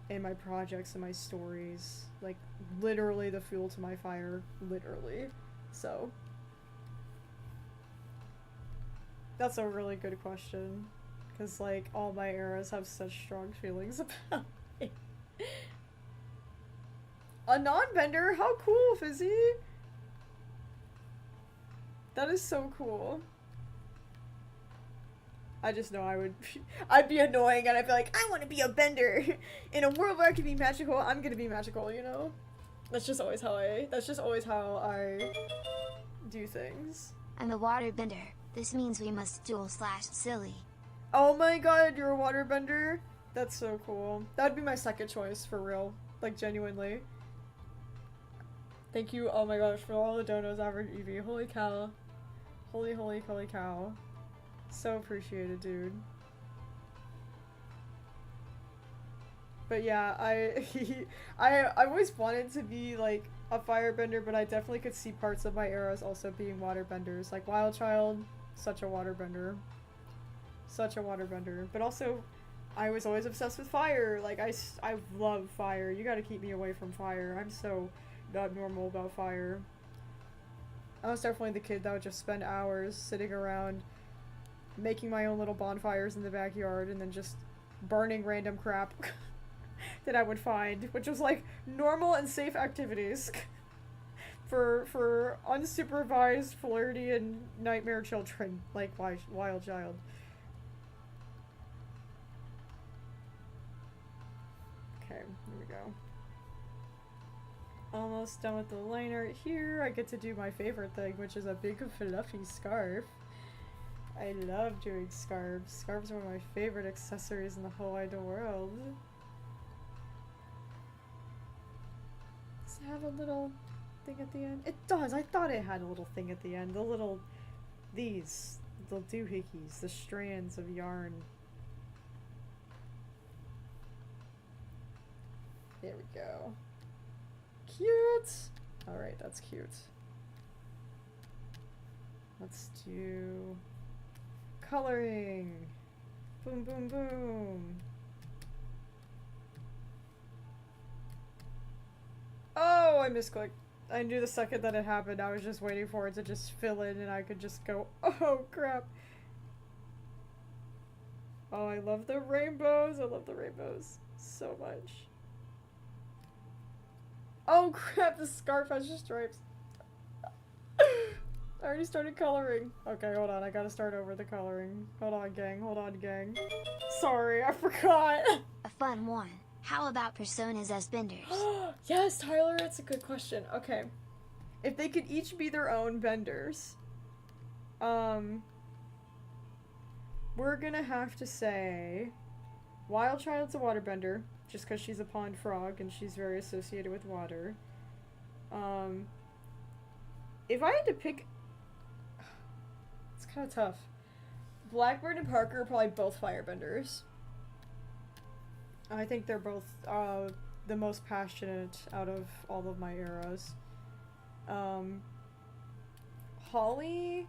and my projects and my stories. Like, literally the fuel to my fire. Literally. So. That's a really good question. Because, like, all my eras have such strong feelings about it. A non-bender? How cool, Fizzy! That is so cool. I just know I'd be annoying and I'd be like, I want to be a bender! In a world where I can be magical, I'm gonna be magical, you know? That's just always how I do things. I'm a waterbender. This means we must duel/silly. Oh my god, you're a waterbender? That's so cool. That'd be my second choice, for real. Like, genuinely. Thank you, oh my gosh, for all the donos, average Eevee. Holy cow. Holy cow. So appreciated, dude. But yeah, I always wanted to be, like, a firebender, but I definitely could see parts of my eras also being waterbenders. Like, Wild Child, such a waterbender. Such a waterbender. But also, I was always obsessed with fire. Like, I love fire. You gotta keep me away from fire. I'm so not normal about fire. I was definitely the kid that would just spend hours sitting around making my own little bonfires in the backyard and then just burning random crap that I would find, which was like normal and safe activities for unsupervised, flirty, and nightmare children like Wild Child. Okay, here we go. Almost done with the line art here. I get to do my favorite thing, which is a big fluffy scarf. I love doing scarves. Scarves are one of my favorite accessories in the whole wide world. Does it have a little thing at the end? It does! I thought it had a little thing at the end. The little doohickeys, the strands of yarn. There we go. Cute! Alright, that's cute. Let's do coloring. Boom, boom, boom. Oh, I misclicked. I knew the second that it happened, I was just waiting for it to just fill in and I could just go, oh crap. Oh, I love the rainbows. I love the rainbows so much. Oh crap, the scarf has just stripes. I already started coloring. Okay, hold on, I gotta start over the coloring. Hold on, gang. Hold on, gang. Sorry, I forgot. A fun one. How about personas as benders? Yes, Tyler, it's a good question. Okay. If they could each be their own benders, we're gonna have to say Wild Child's a waterbender, just because she's a pond frog and she's very associated with water. If I had to pick, it's kind of tough. Blackbird and Parker are probably both firebenders. I think they're both the most passionate out of all of my eras. Holly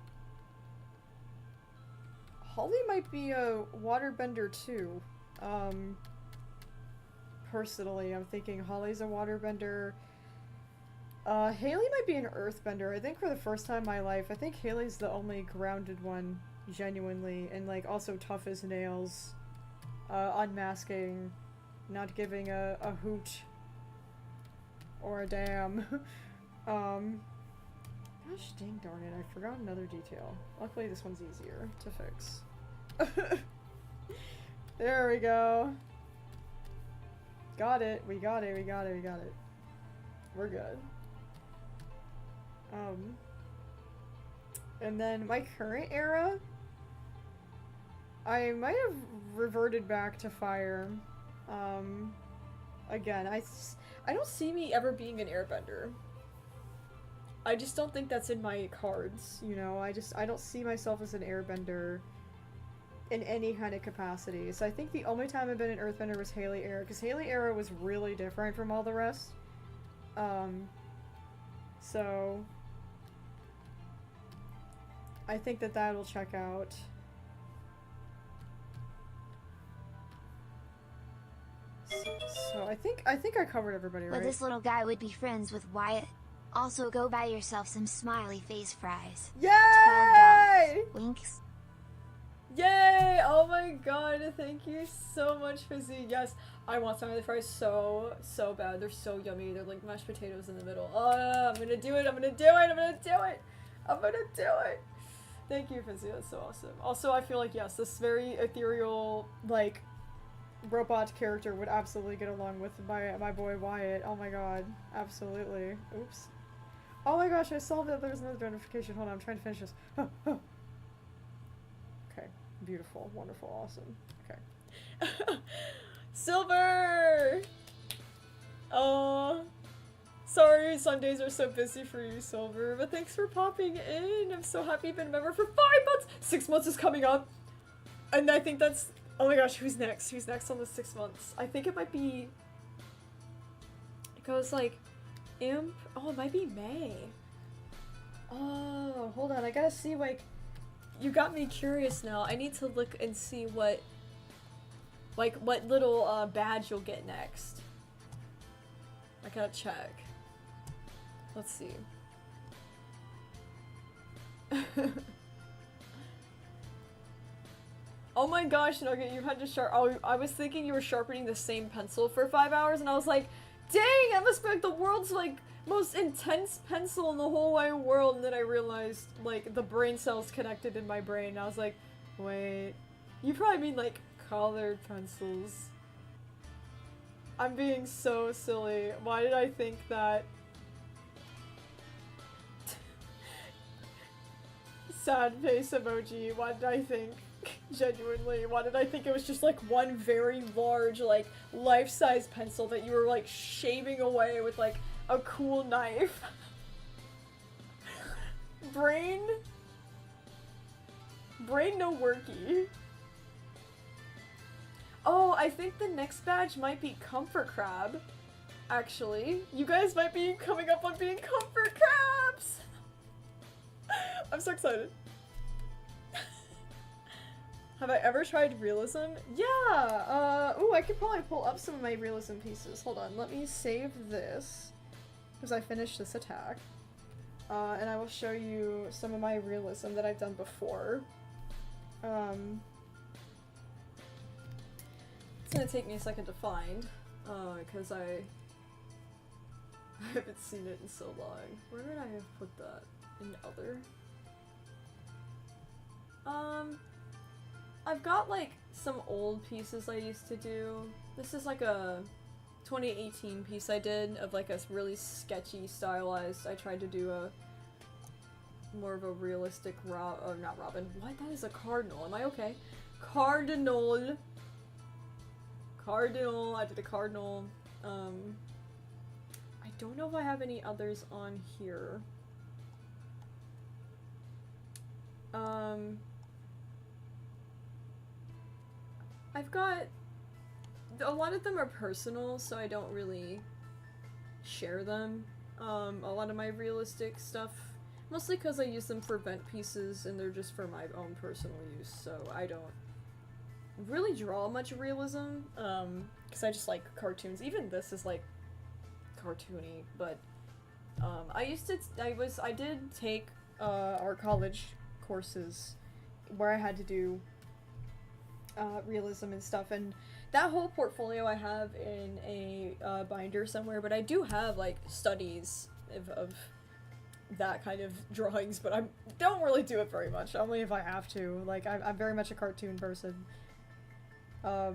might be a waterbender too. Personally, I'm thinking Holly's a waterbender. Haley might be an earthbender. I think for the first time in my life, I think Haley's the only grounded one, genuinely, and like also tough as nails, unmasking, not giving a hoot or a damn. Gosh dang darn it, I forgot another detail. Luckily this one's easier to fix. There we go. Got it, we got it, we got it, we got it. We're good. And then my current era, I might have reverted back to fire. Again, I don't see me ever being an airbender. I just don't think that's in my cards, you know? I don't see myself as an airbender in any kind of capacity. So I think the only time I've been an earthbender was Haley era, because Haley era was really different from all the rest. So I think that that'll check out. So I think I covered everybody, right? But this little guy would be friends with Wyatt. Also, go buy yourself some smiley face fries. Yay! $12. Winks. Yay! Oh my god, thank you so much, Fizzy. Yes, I want smiley fries so bad. They're so yummy. They're like mashed potatoes in the middle. I'm gonna do it. I'm gonna do it. I'm gonna do it. I'm gonna do it. Thank you, Fizzy. That's so awesome. Also, I feel like, yes, this very ethereal, like, robot character would absolutely get along with my boy Wyatt. Oh my god. Absolutely. Oops. Oh my gosh, I saw that there was another notification. Hold on, I'm trying to finish this. Okay. Beautiful. Wonderful. Awesome. Okay. Silver! Oh. Sorry Sundays are so busy for you, Silver, but thanks for popping in. I'm so happy you've been a member for 5 months! 6 months is coming up. And I think that's... Oh my gosh, who's next? Who's next on the 6 months? I think it might be... It goes like... Imp? Oh, it might be May. Oh, hold on. I gotta see, like... You got me curious now. I need to look and see what... Like, what little badge you'll get next. I gotta check. Let's see. Oh my gosh, Nugget, you had to sharp- Oh, I was thinking you were sharpening the same pencil for 5 hours, and I was like, dang, that must be like the world's, like, most intense pencil in the whole wide world, and then I realized, like, the brain cells connected in my brain, and I was like, wait, you probably mean, like, colored pencils. I'm being so silly. Why did I think that? Sad face emoji. Why did I think? Genuinely, why did I think it was just like one very large, like, life-size pencil that you were like shaving away with like a cool knife? Brain no worky. Oh, I think the next badge might be Comfort Crab. Actually, you guys might be coming up on being Comfort Crabs. I'm so excited. Have I ever tried realism? Yeah! Ooh, I could probably pull up some of my realism pieces. Hold on, let me save this. Because I finished this attack. And I will show you some of my realism that I've done before. It's gonna take me a second to find. Because I haven't seen it in so long. Where did I have put that? In other? I've got like some old pieces I used to do. This is like a 2018 piece I did of like a really sketchy stylized. I tried to do a more of a realistic not Robin. What? That is a cardinal. Am I okay? Cardinal. Cardinal. I did a cardinal. I don't know if I have any others on here. I've got a lot of them are personal, so I don't really share them. A lot of my realistic stuff, mostly because I use them for vent pieces and they're just for my own personal use, so I don't really draw much realism, because I just like cartoons. Even this is like cartoony, but I did take art college courses where I had to do realism and stuff, and that whole portfolio I have in a binder somewhere, but I do have like studies of that kind of drawings, but I don't really do it very much, only if I have to. Like, I'm very much a cartoon person. Oh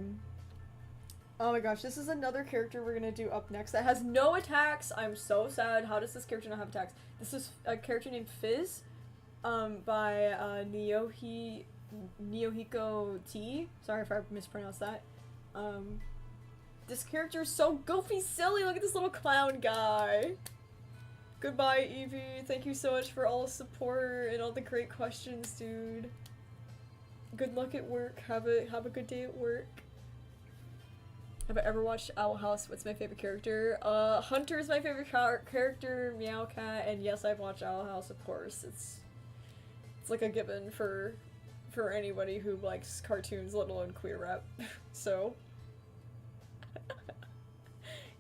my gosh, this is another character we're gonna do up next that has no attacks. I'm so sad. How does this character not have attacks? This is a character named Fizz, by Nyohiko T. Sorry if I mispronounced that. This character is so goofy silly. Look at this little clown guy. Goodbye, Evie. Thank you so much for all the support and all the great questions, dude. Good luck at work. Have a good day at work. Have I ever watched Owl House? What's my favorite character? Hunter is my favorite character, Meowcat, and yes, I've watched Owl House, of course. It's like a given for anybody who likes cartoons, let alone queer rap. So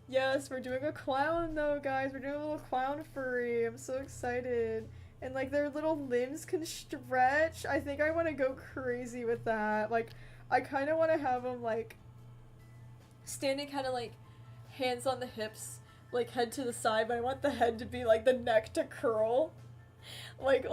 yes, we're doing a clown though, guys. We're doing a little clown furry. I'm so excited. And like their little limbs can stretch. I think I want to go crazy with that. Like, I kind of want to have them like standing kind of like hands on the hips, like head to the side, but I want the head to be like the neck to curl. Like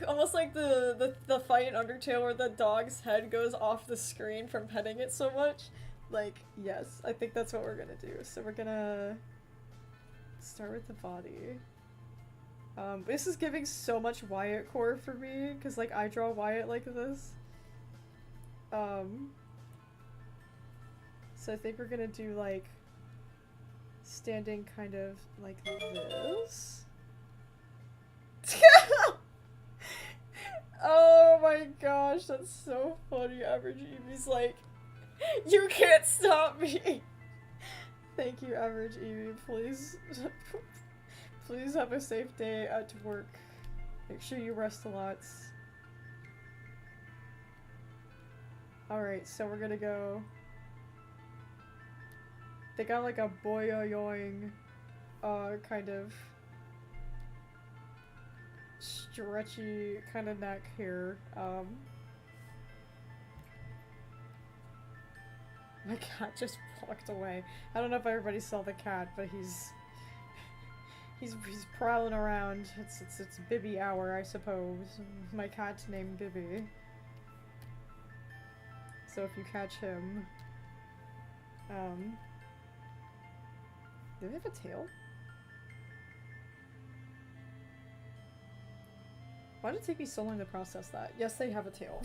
almost like the fight in Undertale where the dog's head goes off the screen from petting it so much. Like, yes, I think that's what we're gonna do. So we're gonna start with the body. This is giving so much Wyatt core for me, because like I draw Wyatt like this. So I think we're gonna do like standing kind of like this. Oh my gosh, that's so funny. Average Evie's like, you can't stop me. Thank you, Average Evie. Please, please have a safe day at work. Make sure you rest a lot. Alright, so we're gonna go. They got like a boyoyoing, kind of stretchy kind of neck here. My cat just walked away. I don't know if everybody saw the cat, but he's prowling around. It's Bibby hour, I suppose. My cat's named Bibby. So if you catch him, do they have a tail? Why did it take me so long to process that? Yes, they have a tail.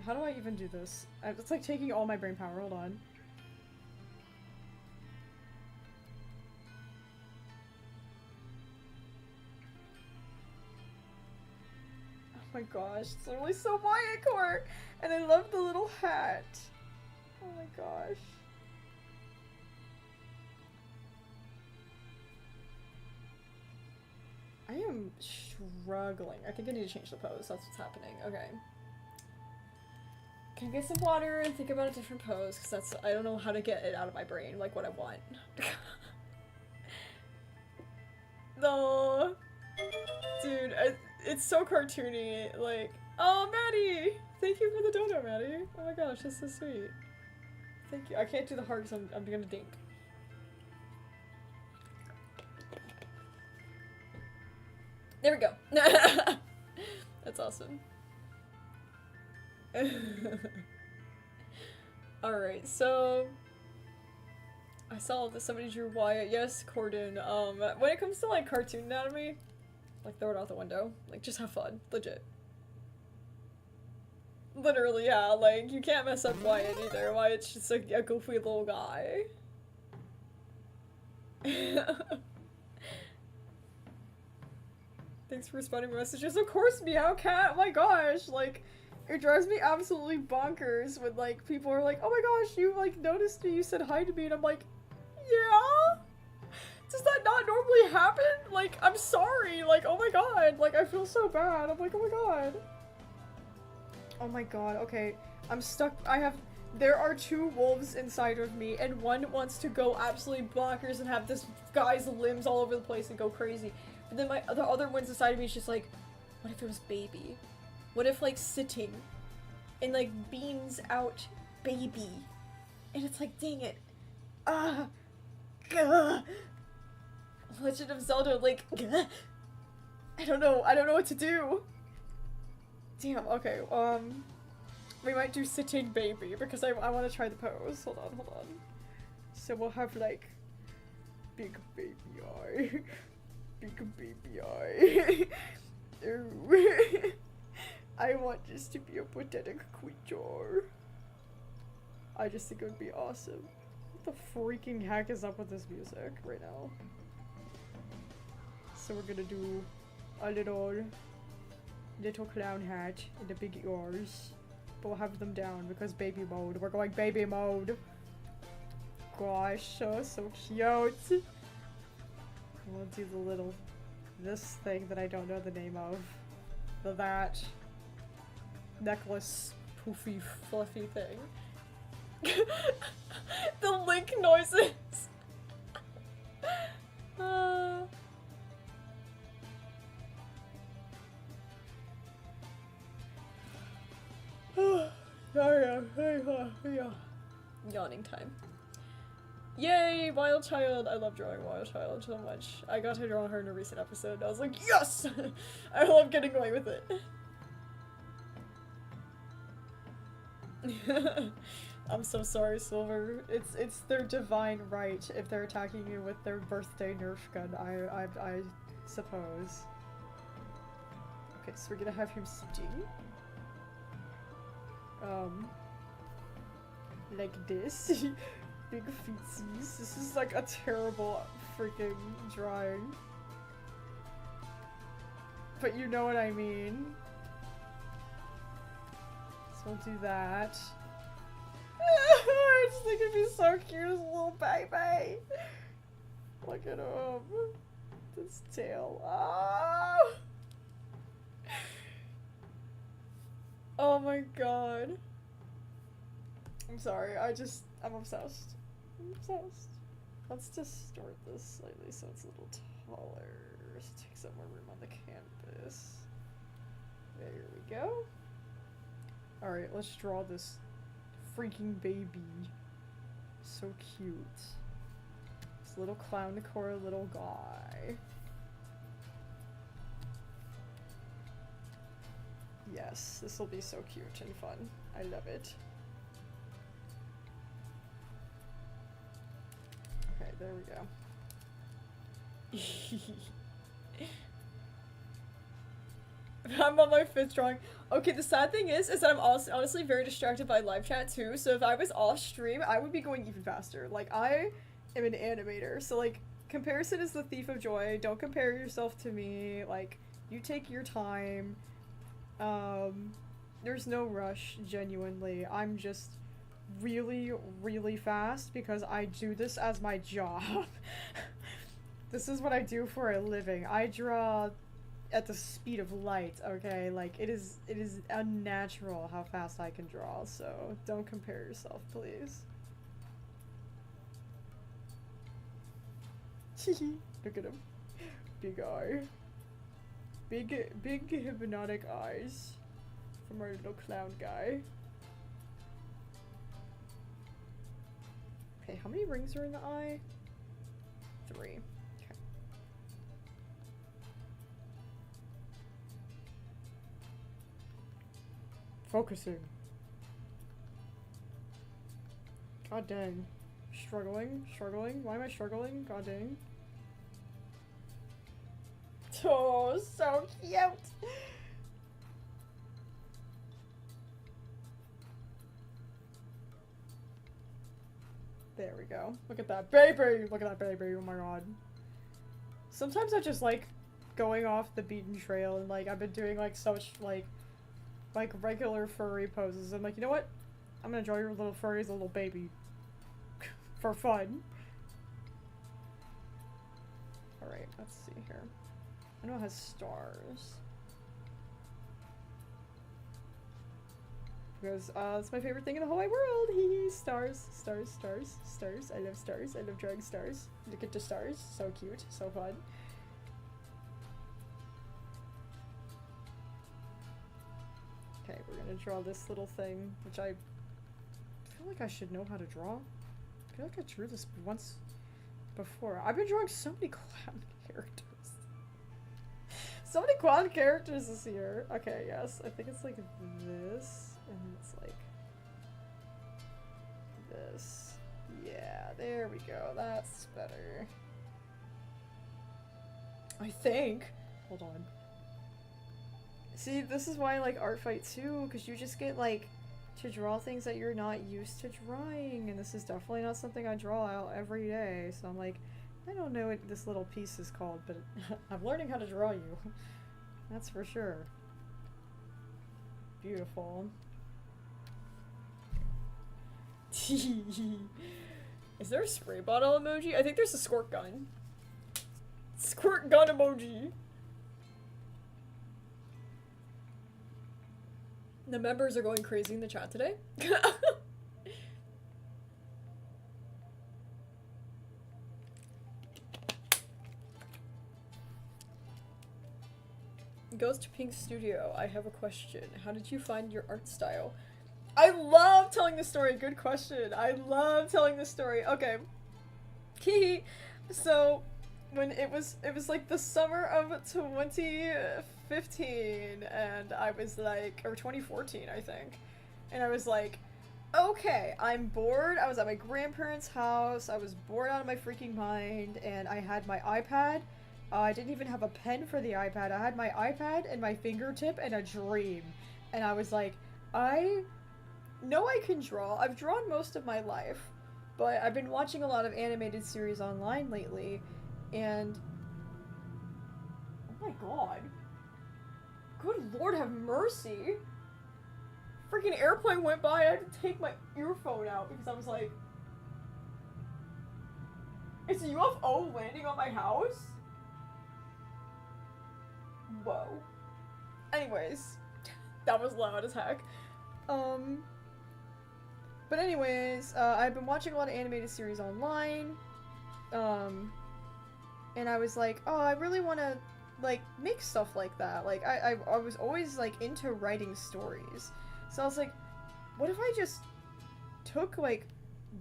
How do I even do this? It's like taking all my brain power. Hold on. Oh my gosh, it's literally so Wyatt core! And I love the little hat. Oh my gosh. I am struggling. I think I need to change the pose. That's what's happening. Okay. Can I get some water and think about a different pose? Because that's, I don't know how to get it out of my brain, like what I want. No. Dude, it's so cartoony. Like, oh, Maddie! Thank you for the dono, Maddie. Oh my gosh, that's so sweet. Thank you. I can't do the heart because I'm gonna dink. There we go. That's awesome. Alright, so I saw that somebody drew Wyatt. Yes, Corden. When it comes to like cartoon anatomy, like throw it out the window. Like just have fun. Legit. Literally, yeah, like you can't mess up Wyatt either. Wyatt's just like a goofy little guy. Thanks for responding to my messages. Of course, Meow Cat. Oh my gosh, like it drives me absolutely bonkers when like people are like, "Oh my gosh, you like noticed me, you said hi to me," and I'm like, "Yeah? Does that not normally happen? Like, I'm sorry, like, oh my god, like I feel so bad." I'm like, "Oh my god. Oh my god, okay. I'm stuck. There are two wolves inside of me, and one wants to go absolutely bonkers and have this guy's limbs all over the place and go crazy. But then the other one's inside of me is just like, what if it was baby? What if, like, sitting and, like, beams out baby? And it's like, dang it. Legend of Zelda, like, I don't know what to do. Damn, okay, we might do sitting baby, because I want to try the pose. Hold on. So we'll have, like, big baby eye. Big baby eye. Ooh. I want this to be a pathetic creature. I just think it would be awesome. What the freaking heck is up with this music right now? So we're gonna do a little clown hat and the big ears. But we'll have them down because baby mode. We're going baby mode. Gosh, so cute. We'll do the little, this thing that I don't know the name of. That necklace poofy fluffy thing. The Link noises. Yawning time. Yay, Wild Child! I love drawing Wild Child so much. I got to draw her in a recent episode and I was like, yes! I love getting away with it. I'm so sorry, Silver. It's their divine right if they're attacking you with their birthday Nerf gun, I suppose. Okay, so we're gonna have him sitting. Like this. Big feetsies. This is like a terrible freaking drawing. But you know what I mean. So we'll do that. I just think it'd be so cute as a little baby. Look at him. This tail. Oh! Oh my god. I'm sorry, I'm obsessed. I'm obsessed. Let's distort this slightly so it's a little taller. Just take some more room on the canvas. There we go. Alright, let's draw this freaking baby. So cute. This little clown core little guy. Yes, this will be so cute and fun. I love it. Okay, there we go. I'm on my 5th drawing. Okay, the sad thing is that I'm also honestly very distracted by live chat too, so if I was off stream, I would be going even faster. Like, I am an animator, so like, comparison is the thief of joy. Don't compare yourself to me. Like, you take your time. There's no rush, genuinely. I'm just really, really fast because I do this as my job. This is what I do for a living. I draw at the speed of light, okay? Like, it is unnatural how fast I can draw, so don't compare yourself, please. Look at him. Big eye. Big hypnotic eyes from our little clown guy. Okay, how many rings are in the eye? 3. Okay. Focusing. God dang. Struggling? Why am I struggling? God dang. Oh, so cute! There we go. Look at that baby! Look at that baby, oh my god. Sometimes I just like going off the beaten trail and like I've been doing like such like regular furry poses. I'm like, you know what? I'm gonna draw your little furry as a little baby. For fun. Alright, let's see here. I know it has stars. Because, it's my favorite thing in the whole wide world! Hee stars, stars, stars, stars. I love stars. I love drawing stars. Look at the stars. So cute. So fun. Okay, we're gonna draw this little thing, which I feel like I should know how to draw. I feel like I drew this once before. I've been drawing so many clown characters. So many clown characters this year. Okay, yes. I think it's like this, and it's like this. Yeah, there we go. That's better. I think. Hold on. See, this is why I like ArtFight too, because you just get like to draw things that you're not used to drawing, and this is definitely not something I draw out every day, so I'm like, I don't know what this little piece is called, but I'm learning how to draw you. That's for sure. Beautiful. Is there a spray bottle emoji? I think there's a squirt gun. Squirt gun emoji. The members are going crazy in the chat today. Goes to Pink Studio. I have a question. How did you find your art style? I love telling this story. Good question. I love telling this story. Okay. So when it was like the summer of 2015, and I was like, or 2014, I think. And I was like, okay, I'm bored. I was at my grandparents' house. I was bored out of my freaking mind, and I had my iPad. I didn't even have a pen for the iPad. I had my iPad and my fingertip and a dream. And I was like, I know I can draw. I've drawn most of my life, but I've been watching a lot of animated series online lately, and oh my god. Good lord have mercy. Freaking airplane went by. I had to take my earphone out because I was like, is a UFO landing on my house? Whoa. Anyways, that was loud as heck. But anyways, I've been watching a lot of animated series online, and I was like, oh, I really want to, like, make stuff like that. Like, I was always, like, into writing stories. So I was like, what if I just took, like,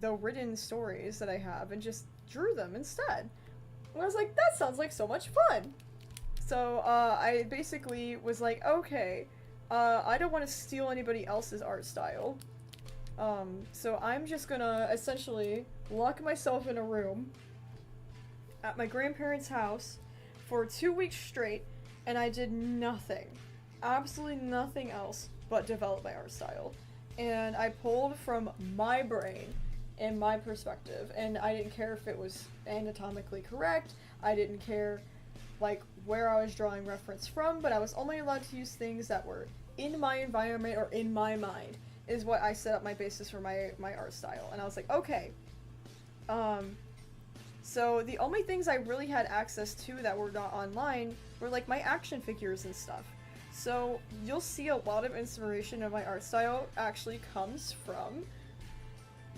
the written stories that I have and just drew them instead? And I was like, that sounds like so much fun! So, I basically was like, okay, I don't want to steal anybody else's art style. So I'm just gonna essentially lock myself in a room at my grandparents' house for 2 weeks straight, and I did nothing, absolutely nothing else but develop my art style. And I pulled from my brain and my perspective, and I didn't care if it was anatomically correct, I didn't care like where I was drawing reference from, but I was only allowed to use things that were in my environment or in my mind, is what I set up my basis for my art style. And I was like, okay, So the only things I really had access to that were not online were like my action figures and stuff. So you'll see a lot of inspiration of my art style actually comes from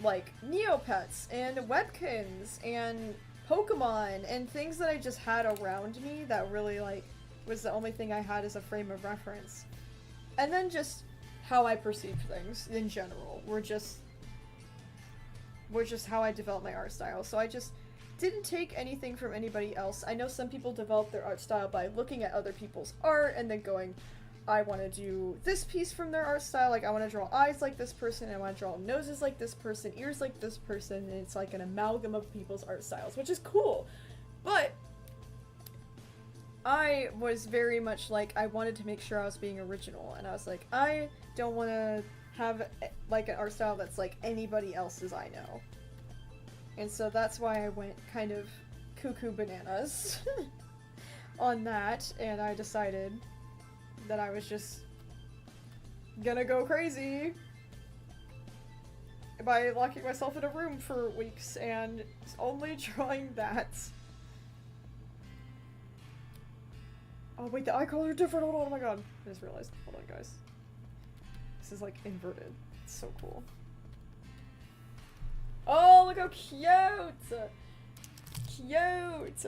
like Neopets and Webkins and Pokemon and things that I just had around me that really like was the only thing I had as a frame of reference. And then just how I perceive things in general were just how I developed my art style. So I just didn't take anything from anybody else. I know some people develop their art style by looking at other people's art and then going, I want to do this piece from their art style, like I want to draw eyes like this person, I want to draw noses like this person, ears like this person, and it's like an amalgam of people's art styles, which is cool. But I was very much like, I wanted to make sure I was being original, and I was like, I don't want to have like an art style that's like anybody else's I know. And so that's why I went kind of cuckoo bananas on that, and I decided that I was just gonna go crazy by locking myself in a room for weeks and only drawing that. Oh wait, the eye colors are different, hold on, oh my god. I just realized, hold on guys. This is like inverted, it's so cool. Oh, look how cute! Cute!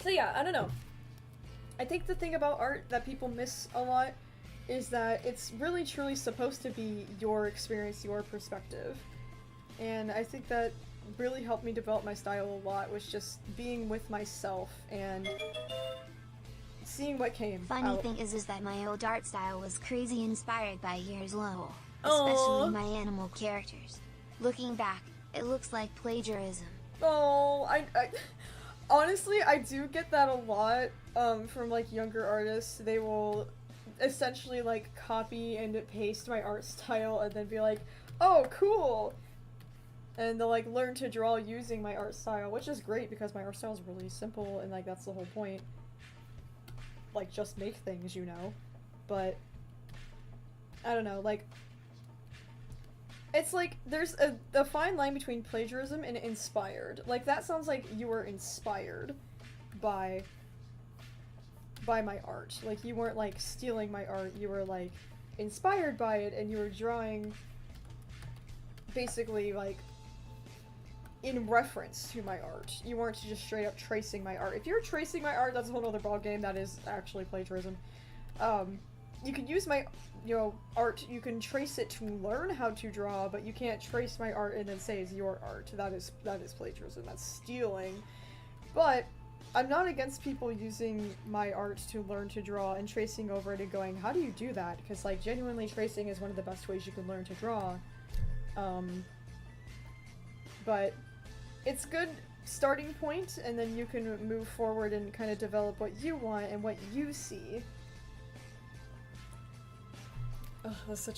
So yeah, I don't know. I think the thing about art that people miss a lot is that it's really truly supposed to be your experience, your perspective. And I think that really helped me develop my style a lot, was just being with myself and seeing what came Funny out. thing is that my old art style was crazy inspired by Years Lowell, especially my animal characters. Looking back, it looks like plagiarism. Oh, I honestly, I do get that a lot, from, like, younger artists. They will essentially, like, copy and paste my art style and then be like, oh, cool! And they'll, like, learn to draw using my art style, which is great because my art style is really simple and, like, that's the whole point. Like, just make things, you know? But, I don't know, like, it's like, there's a fine line between plagiarism and inspired. Like, that sounds like you were inspired by my art. Like, you weren't, like, stealing my art, you were, like, inspired by it, and you were drawing, basically, like, in reference to my art. You weren't just straight up tracing my art. If you're tracing my art, that's a whole other ballgame. That is actually plagiarism. You can use my, you know, art, you can trace it to learn how to draw, but you can't trace my art and then say it's your art. That is plagiarism. That's stealing. But I'm not against people using my art to learn to draw and tracing over it and going, how do you do that? Because, like, genuinely tracing is one of the best ways you can learn to draw. But it's a good starting point, and then you can move forward and kind of develop what you want and what you see. Oh, that's a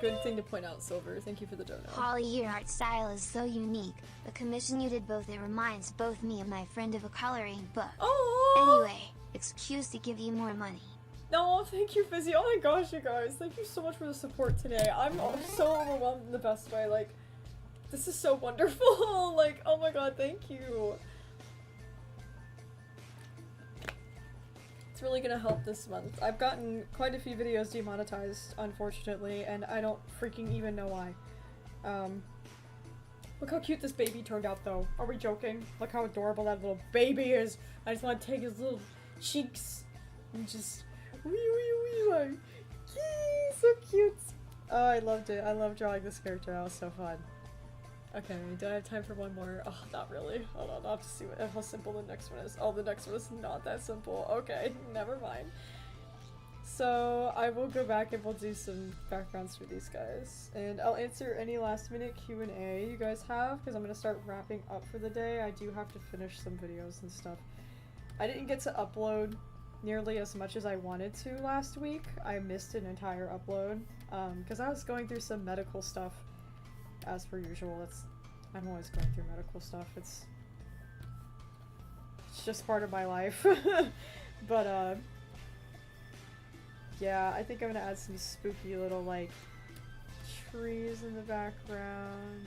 good thing to point out, Silver. Thank you for the donut. Holly, your art style is so unique. The commission you did both, it reminds both me and my friend of a coloring book. Oh. Anyway, excuse to give you more money. No, thank you, Fizzy. Oh my gosh, you guys. Thank you so much for the support today. I'm so overwhelmed in the best way. Like, this is so wonderful. Like, oh my god, thank you. It's really gonna help this month. I've gotten quite a few videos demonetized, unfortunately, and I don't freaking even know why. Look how cute this baby turned out, though. Are we joking? Look how adorable that little baby is. I just want to take his little cheeks and just like, yee, so cute. Oh, I loved it. I love drawing this character. That was so fun. Okay, do I have time for one more? Oh, not really. Hold on, I'll have to see how simple the next one is. Oh, the next one is not that simple. Okay, never mind. So, I will go back and we'll do some backgrounds for these guys. And I'll answer any last minute Q&A you guys have, because I'm going to start wrapping up for the day. I do have to finish some videos and stuff. I didn't get to upload nearly as much as I wanted to last week. I missed an entire upload, because I was going through some medical stuff. As per usual, I'm always going through medical stuff. It's just part of my life. But, yeah, I think I'm gonna add some spooky little, like, trees in the background.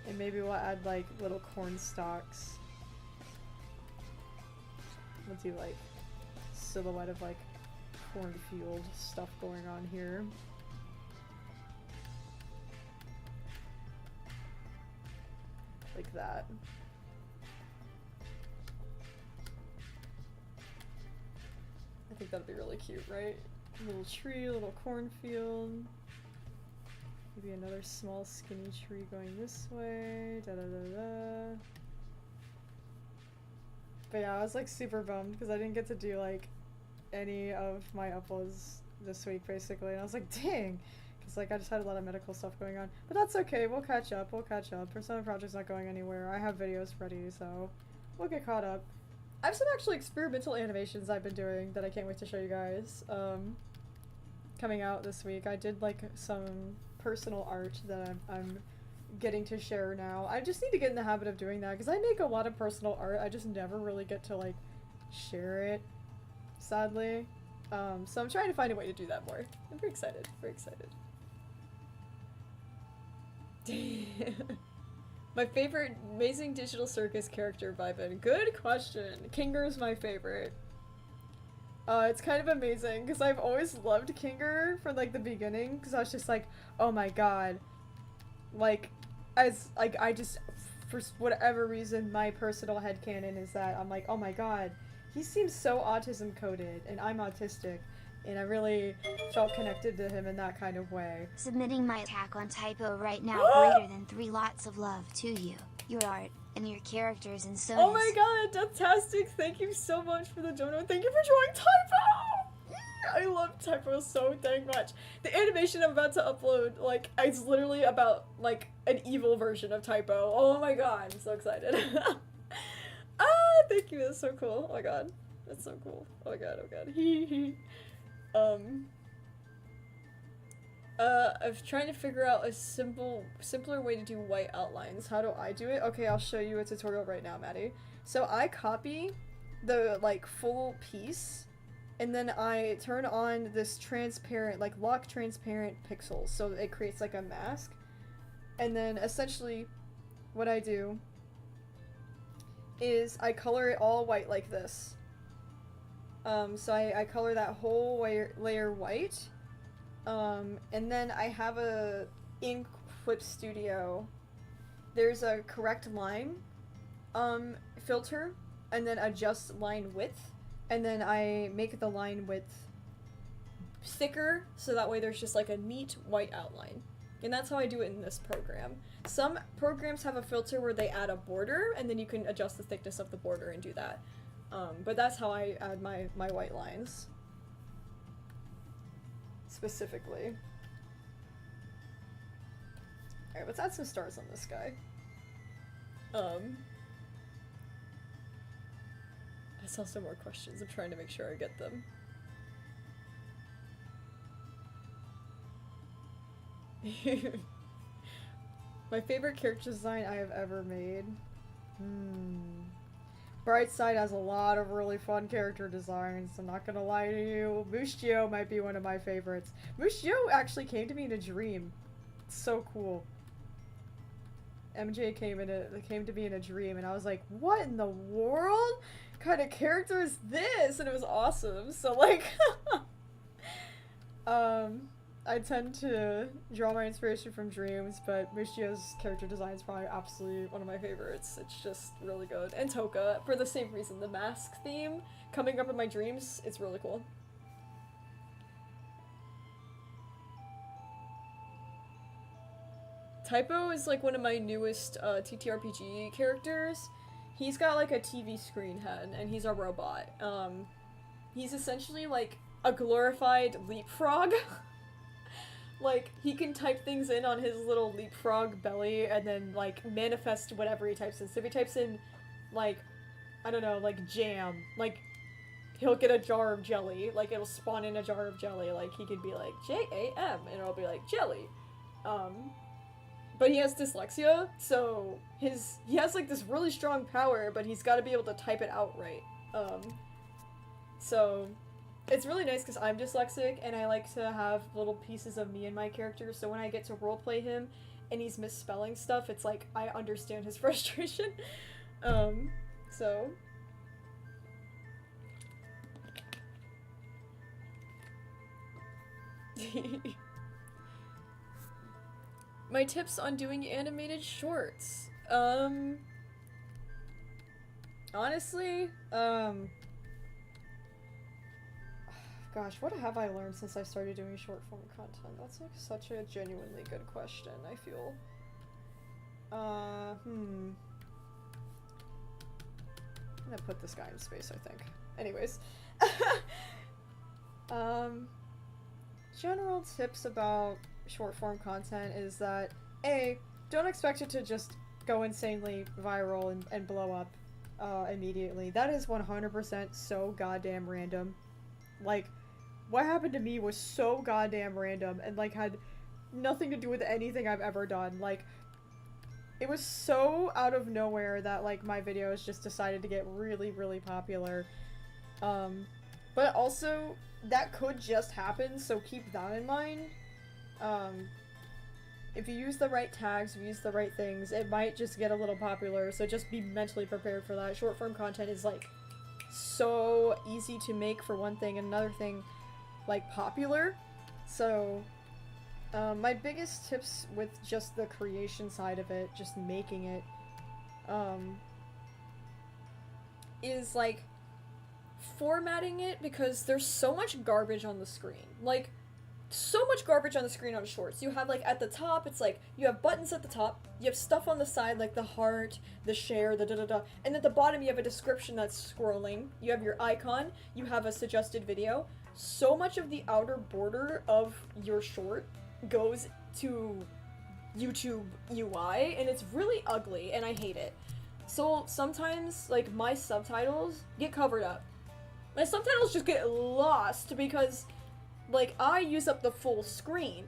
And maybe we'll add like little corn stalks. We'll do like silhouette of like cornfield stuff going on here. Like that. I think that'd be really cute, right? Little tree, little cornfield. Maybe another small skinny tree going this way. Da da da da. But yeah, I was like super bummed because I didn't get to do like any of my uploads this week basically. And I was like, dang! Because like I just had a lot of medical stuff going on. But that's okay, we'll catch up, we'll catch up. Persona Project's not going anywhere. I have videos ready, so we'll get caught up. I have some actually experimental animations I've been doing that I can't wait to show you guys. Coming out this week. I did like some personal art that I'm getting to share now. I just need to get in the habit of doing that because I make a lot of personal art. I just never really get to like share it, sadly. So I'm trying to find a way to do that more. I'm very excited, very excited. My favorite Amazing Digital Circus character, Vibin. Good question. Kinger's my favorite. It's kind of amazing because I've always loved Kinger from like the beginning because I was just like, oh my god. Like, I just, for whatever reason, my personal headcanon is that I'm like, oh my god, he seems so autism coded and I'm autistic. And I really felt connected to him in that kind of way. Submitting my attack on typo right now. Greater than 3 lots of love to you, your art, and your characters and so. Oh my god, Deathtastic, thank you so much for the dono. Thank you for drawing Typo! I love Typo so dang much. The animation I'm about to upload, like, it's literally about, like, an evil version of Typo. Oh my god, I'm so excited. Thank you, that's so cool. Oh my god, that's so cool. Oh my god, oh god. I'm trying to figure out a simpler way to do white outlines. How do I do it? Okay, I'll show you a tutorial right now, Maddie. So I copy the, like, full piece, and then I turn on this transparent, like, lock transparent pixels, so it creates, like, a mask. And then, essentially, what I do is I color it all white like this. So I color that whole layer white. And then I have in Clip Studio, there's a correct line, filter, and then adjust line width, and then I make the line width thicker, so that way there's just like a neat white outline. And that's how I do it in this program. Some programs have a filter where they add a border, and then you can adjust the thickness of the border and do that. But that's how I add my white lines. Specifically. Alright, let's add some stars on this guy. I saw some more questions. I'm trying to make sure I get them. My favorite character design I have ever made? Brightside has a lot of really fun character designs, I'm not gonna lie to you. Mushio might be one of my favorites. Mushio actually came to me in a dream. It's so cool. MJ came to me in a dream, and I was like, what in the world kind of character is this? And it was awesome. So like, I tend to draw my inspiration from dreams, but Mushio's character design is probably absolutely one of my favorites. It's just really good. And Toka, for the same reason, the mask theme coming up in my dreams, it's really cool. Typo is like one of my newest TTRPG characters. He's got like a TV screen head, and he's a robot. He's essentially like a glorified leapfrog. Like, he can type things in on his little leapfrog belly and then, like, manifest whatever he types in. So if he types in, like, I don't know, like, jam, like, he'll get a jar of jelly. Like, it'll spawn in a jar of jelly. Like, he could be like, J-A-M, and it'll be like, jelly. But he has dyslexia, so he has, like, this really strong power, but he's gotta be able to type it out right. So it's really nice because I'm dyslexic and I like to have little pieces of me in my character, so when I get to roleplay him and he's misspelling stuff, it's like I understand his frustration. So my tips on doing animated shorts. Honestly, gosh, what have I learned since I started doing short form content? That's like such a genuinely good question, I feel. I'm gonna put this guy in space, I think. Anyways. General tips about short form content is that A, don't expect it to just go insanely viral and blow up immediately. That is 100% so goddamn random. Like, what happened to me was so goddamn random and like had nothing to do with anything I've ever done. Like, it was so out of nowhere that like my videos just decided to get really, really popular. But also that could just happen, so keep that in mind. If you use the right tags, if you use the right things, it might just get a little popular, so just be mentally prepared for that. Short form content is like so easy to make for one thing, and another thing, like popular. So my biggest tips with just the creation side of it, just making it, is like formatting it, because there's so much garbage on the screen. Like, so much garbage on the screen on shorts. You have like at the top, it's like you have buttons at the top, you have stuff on the side like the heart, the share, the da-da-da, and at the bottom you have a description that's scrolling, you have your icon, you have a suggested video. So much of the outer border of your short goes to YouTube UI, and it's really ugly, and I hate it. So sometimes, like, my subtitles get covered up. My subtitles just get lost because, like, I use up the full screen.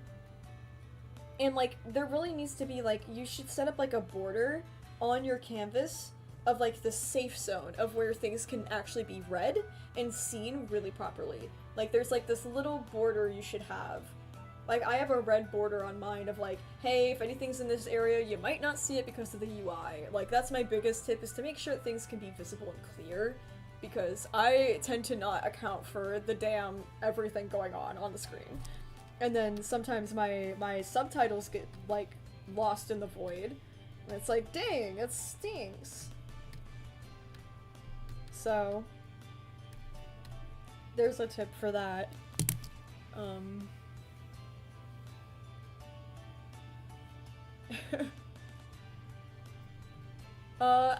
And, like, there really needs to be, like, you should set up, like, a border on your canvas of, like, the safe zone of where things can actually be read and seen really properly. Like, there's, like, this little border you should have. Like, I have a red border on mine of, like, hey, if anything's in this area, you might not see it because of the UI. Like, that's my biggest tip, is to make sure that things can be visible and clear, because I tend to not account for the damn everything going on the screen. And then sometimes my subtitles get, like, lost in the void. And it's like, dang, it stinks. So, there's a tip for that.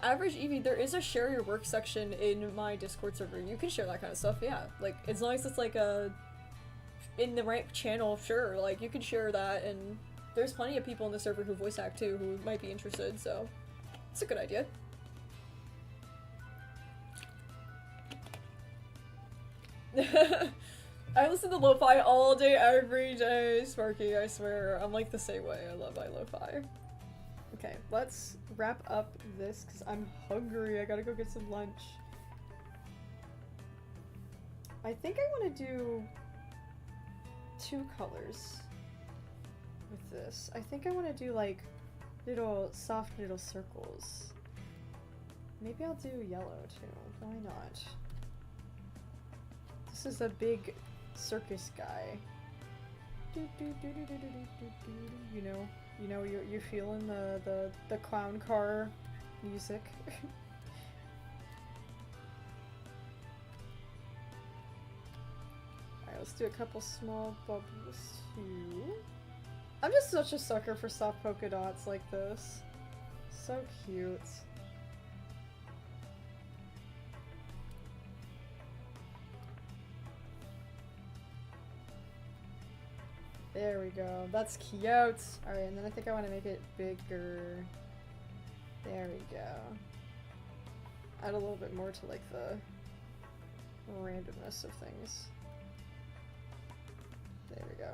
Average Evie, there is a share your work section in my Discord server. You can share that kind of stuff, yeah. Like, as long as it's like in the right channel, sure. Like, you can share that, and there's plenty of people in the server who voice act too who might be interested, so it's a good idea. I listen to lo-fi all day, every day, Sparky, I swear. I'm like the same way. I love my lo-fi. Okay, let's wrap up this, because I'm hungry. I gotta go get some lunch. I think I want to do 2 colors with this. I think I want to do, like, soft little circles. Maybe I'll do yellow, too. Why not? This is a big circus guy. You know, you're feeling the clown car music. Alright, let's do a couple small bubbles too. I'm just such a sucker for soft polka dots like this. So cute. There we go. That's cute. Alright, and then I think I want to make it bigger. There we go. Add a little bit more to, like, the randomness of things. There we go.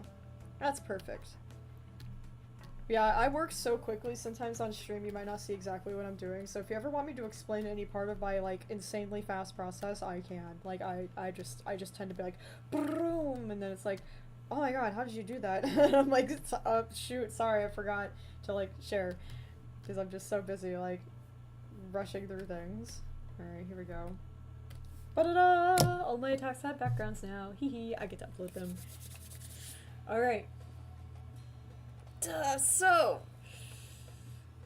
That's perfect. Yeah, I work so quickly, sometimes on stream you might not see exactly what I'm doing, so if you ever want me to explain any part of my, like, insanely fast process, I can. Like, I just tend to be like, boom, and then it's like, oh my god, how did you do that? And I'm like, shoot, sorry, I forgot to, like, share, because I'm just so busy, like, rushing through things. Alright, here we go. Ba-da-da! All my attacks have backgrounds now. Hee hee, I get to upload them. Alright. So,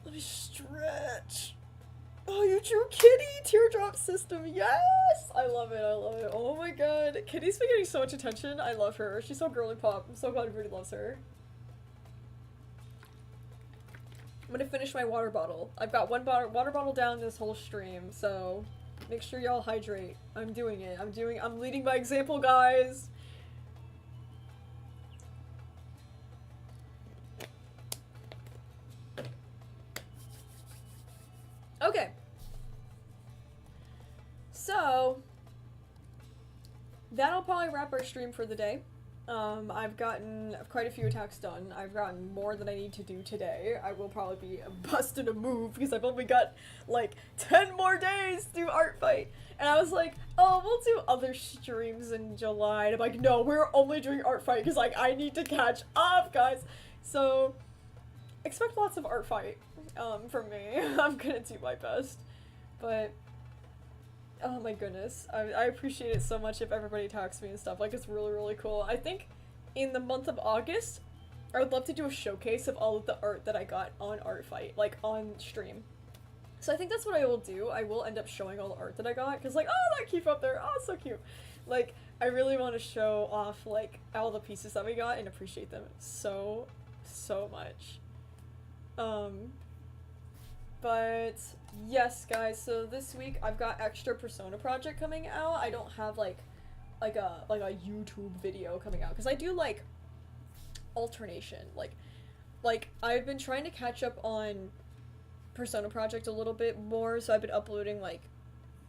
let me stretch. Oh, you drew Kitty! Teardrop system, yes! I love it, I love it. Oh my god. Kitty's been getting so much attention. I love her. She's so girly pop. I'm so glad everybody loves her. I'm gonna finish my water bottle. I've got one water bottle down this whole stream, so make sure y'all hydrate. I'm doing it. I'm leading by example, guys. Okay. So, that'll probably wrap our stream for the day. I've gotten quite a few attacks done. I've gotten more than I need to do today. I will probably be busting a move because I've only got like 10 more days to do ArtFight. And I was like, oh, we'll do other streams in July. And I'm like, no, we're only doing ArtFight because like I need to catch up, guys. So expect lots of ArtFight from me. I'm gonna do my best. But oh my goodness, I appreciate it so much if everybody talks to me and stuff, like it's really, really cool. I think in the month of August, I would love to do a showcase of all of the art that I got on ArtFight, like on stream. So I think that's what I will do. I will end up showing all the art that I got, because like, oh, that keep up there, oh, it's so cute. Like, I really want to show off like all the pieces that we got and appreciate them so, so much. But yes, guys, so this week I've got extra Persona project coming out. I don't have like a YouTube video coming out because I do like alternation. Like I've been trying to catch up on Persona project a little bit more, so I've been uploading like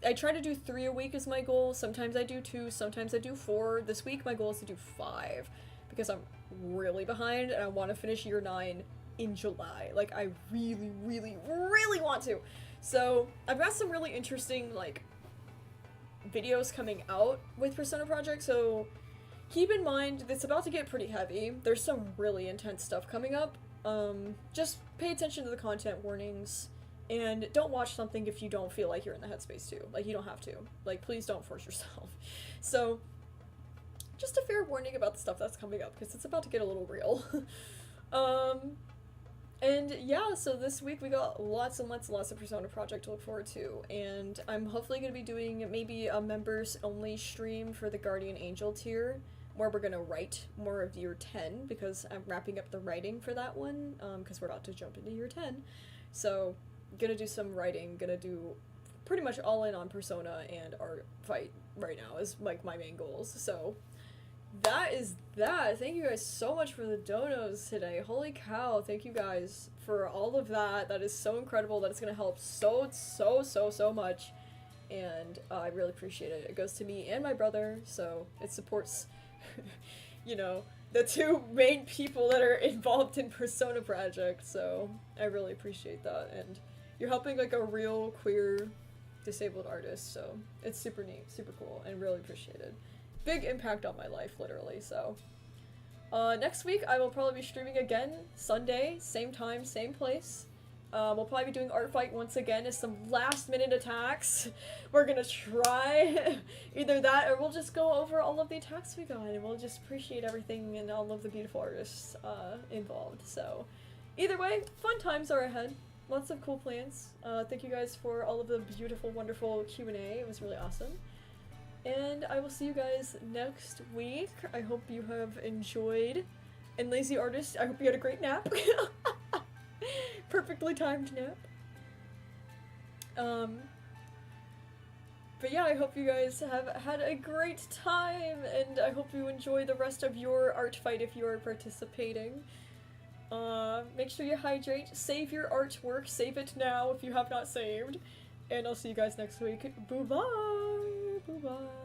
I try to do 3 a week is my goal. Sometimes I do 2, sometimes I do 4. This week my goal is to do 5 because I'm really behind and I want to finish year 9 in July. Like, I really, really, really want to. So, I've got some really interesting, like, videos coming out with Persona Project, so keep in mind, it's about to get pretty heavy. There's some really intense stuff coming up. Just pay attention to the content warnings, and don't watch something if you don't feel like you're in the headspace too. Like, you don't have to. Like, please don't force yourself. So, just a fair warning about the stuff that's coming up, because it's about to get a little real. And yeah, so this week we got lots and lots of Persona Project to look forward to, and I'm hopefully going to be doing maybe a members only stream for the Guardian Angel tier, where we're going to write more of year 10, because I'm wrapping up the writing for that one, because we're about to jump into year 10, so gonna do some writing, gonna do pretty much all in on Persona and ArtFight right now is like my main goals, so that is that. Thank you guys so much for the donos today. Holy cow, thank you guys for all of that. That is so incredible. That is going to help so much. And I really appreciate it. It goes to me and my brother, so it supports, you know, the 2 main people that are involved in Persona Project. So I really appreciate that. And you're helping like a real queer disabled artist, so it's super neat, super cool, and really appreciated. Big impact on my life, literally, so. Next week, I will probably be streaming again, Sunday, same time, same place. We'll probably be doing ArtFight once again as some last-minute attacks. We're gonna try either that, or we'll just go over all of the attacks we got, and we'll just appreciate everything and all of the beautiful artists involved, so. Either way, fun times are ahead. Lots of cool plans. Thank you guys for all of the beautiful, wonderful Q&A. It was really awesome. And I will see you guys next week. I hope you have enjoyed. And Lazy Artist, I hope you had a great nap. Perfectly timed nap. But yeah, I hope you guys have had a great time, and I hope you enjoy the rest of your ArtFight if you are participating. Make sure you hydrate, save your artwork, save it now if you have not saved. And I'll see you guys next week. Bye-bye! Bye-bye!